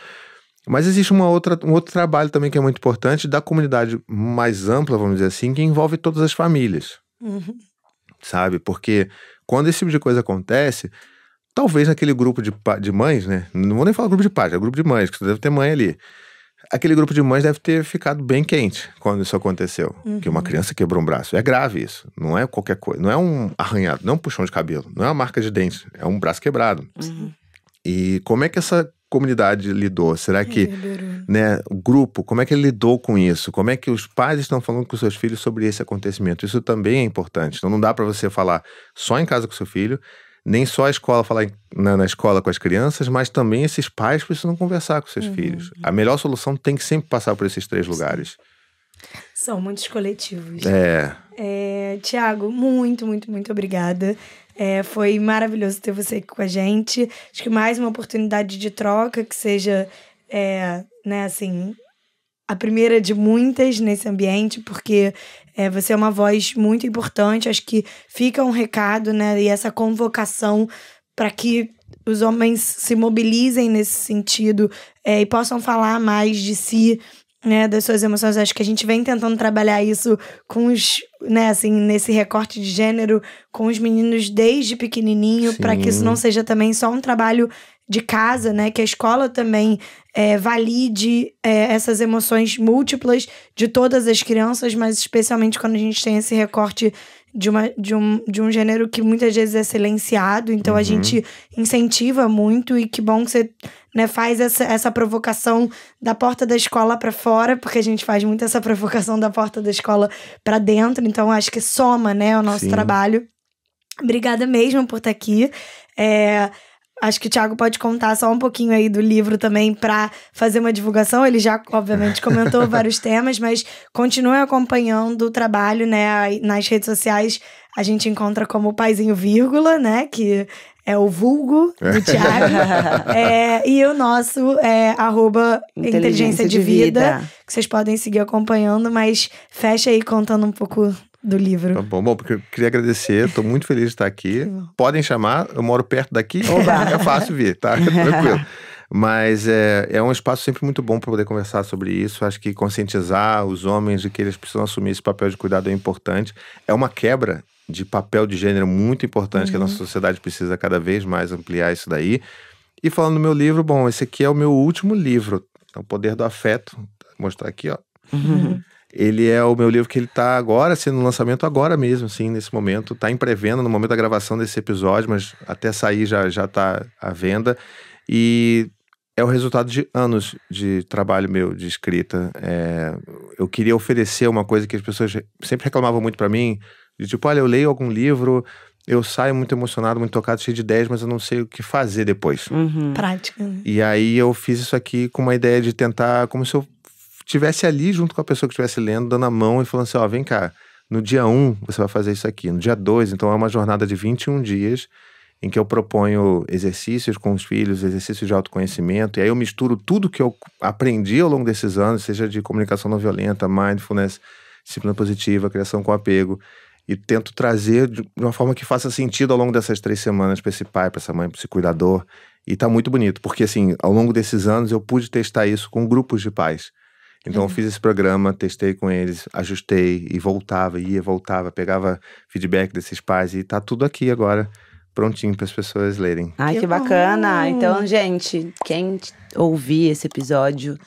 Mas existe um outro trabalho também que é muito importante, da comunidade mais ampla, vamos dizer assim, que envolve todas as famílias, sabe? Porque quando esse tipo de coisa acontece, talvez naquele grupo de mães, né? Não vou nem falar grupo de pais, é grupo de mães, que você deve ter mãe ali. Aquele grupo de mães deve ter ficado bem quente quando isso aconteceu. Que uma criança quebrou um braço. É grave isso. Não é qualquer coisa. Não é um arranhado, não é um puxão de cabelo. Não é uma marca de dente. É um braço quebrado. E como é que essa comunidade lidou? Será que, né, o grupo, como é que ele lidou com isso? Como é que os pais estão falando com seus filhos sobre esse acontecimento? Isso também é importante. Então não dá para você falar só em casa com seu filho, nem só a escola falar na escola com as crianças, mas também esses pais precisam conversar com seus filhos. A melhor solução tem que sempre passar por esses 3 lugares. São muitos coletivos. Tiago, muito, muito, muito obrigada. Foi maravilhoso ter você aqui com a gente. Acho que mais uma oportunidade de troca, que seja, né, assim, a primeira de muitas nesse ambiente, porque você é uma voz muito importante. Acho que fica um recado, né, e essa convocação para que os homens se mobilizem nesse sentido e possam falar mais de si, né, das suas emoções. Acho que a gente vem tentando trabalhar isso com os, né, assim, nesse recorte de gênero, com os meninos desde pequenininho, para que isso não seja também só um trabalho de casa, né, que a escola também valide essas emoções múltiplas de todas as crianças, mas especialmente quando a gente tem esse recorte de um gênero que muitas vezes é silenciado. Então a gente incentiva muito, e que bom que você, né, faz essa provocação da porta da escola para fora, porque a gente faz muito essa provocação da porta da escola para dentro. Então acho que soma, né, o nosso trabalho. Obrigada mesmo por estar aqui. Acho que o Thiago pode contar só um pouquinho aí do livro também para fazer uma divulgação. Ele já, obviamente, comentou vários temas, mas continue acompanhando o trabalho, né? Nas redes sociais a gente encontra como Paizinho Vírgula, né? Que é o vulgo do Thiago. E o nosso é @inteligência de vida, que vocês podem seguir acompanhando, mas fecha aí contando um pouco do livro. Tá bom, porque eu queria agradecer, tô muito feliz de estar aqui. Podem chamar, eu moro perto daqui, é fácil vir, tá? Tranquilo. Mas é um espaço sempre muito bom para poder conversar sobre isso. Acho que conscientizar os homens de que eles precisam assumir esse papel de cuidado é importante. É uma quebra de papel de gênero muito importante, que a nossa sociedade precisa cada vez mais ampliar isso daí. E falando do meu livro, bom, esse aqui é o meu último livro, O Poder do Afeto. Vou mostrar aqui, ó. Ele é o meu livro que ele tá agora, sendo no lançamento agora mesmo, assim, nesse momento. Tá em pré-venda no momento da gravação desse episódio, mas até sair já tá à venda. E é o resultado de anos de trabalho meu, de escrita. Eu queria oferecer uma coisa que as pessoas sempre reclamavam muito pra mim, de tipo, olha, eu leio algum livro, eu saio muito emocionado, muito tocado, cheio de ideias, mas eu não sei o que fazer depois. Prática. E aí eu fiz isso aqui com uma ideia de tentar, como se eu estivesse ali junto com a pessoa que estivesse lendo, dando a mão e falando assim, ó, vem cá, no dia 1 você vai fazer isso aqui, no dia 2, então é uma jornada de 21 dias em que eu proponho exercícios com os filhos, exercícios de autoconhecimento, e aí eu misturo tudo que eu aprendi ao longo desses anos, seja de comunicação não violenta, mindfulness, disciplina positiva, criação com apego. e tento trazer de uma forma que faça sentido ao longo dessas 3 semanas para esse pai, para essa mãe, para esse cuidador. E tá muito bonito, porque assim, ao longo desses anos eu pude testar isso com grupos de pais. Então eu fiz esse programa, testei com eles, ajustei e voltava, pegava feedback desses pais e tá tudo aqui agora, prontinho para as pessoas lerem. Ai, que bacana! Então, gente, quem ouvir esse episódio,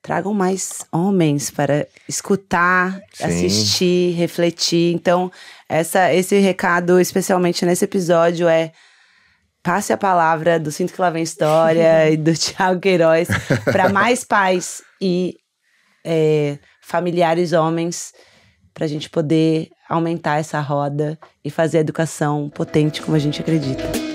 tragam mais homens para escutar, Sim. assistir, refletir. Então, esse recado, especialmente nesse episódio, passe a palavra do Sinto Que Lá Vem História e do Thiago Queiroz para mais pais e familiares homens, para a gente poder aumentar essa roda e fazer a educação potente como a gente acredita.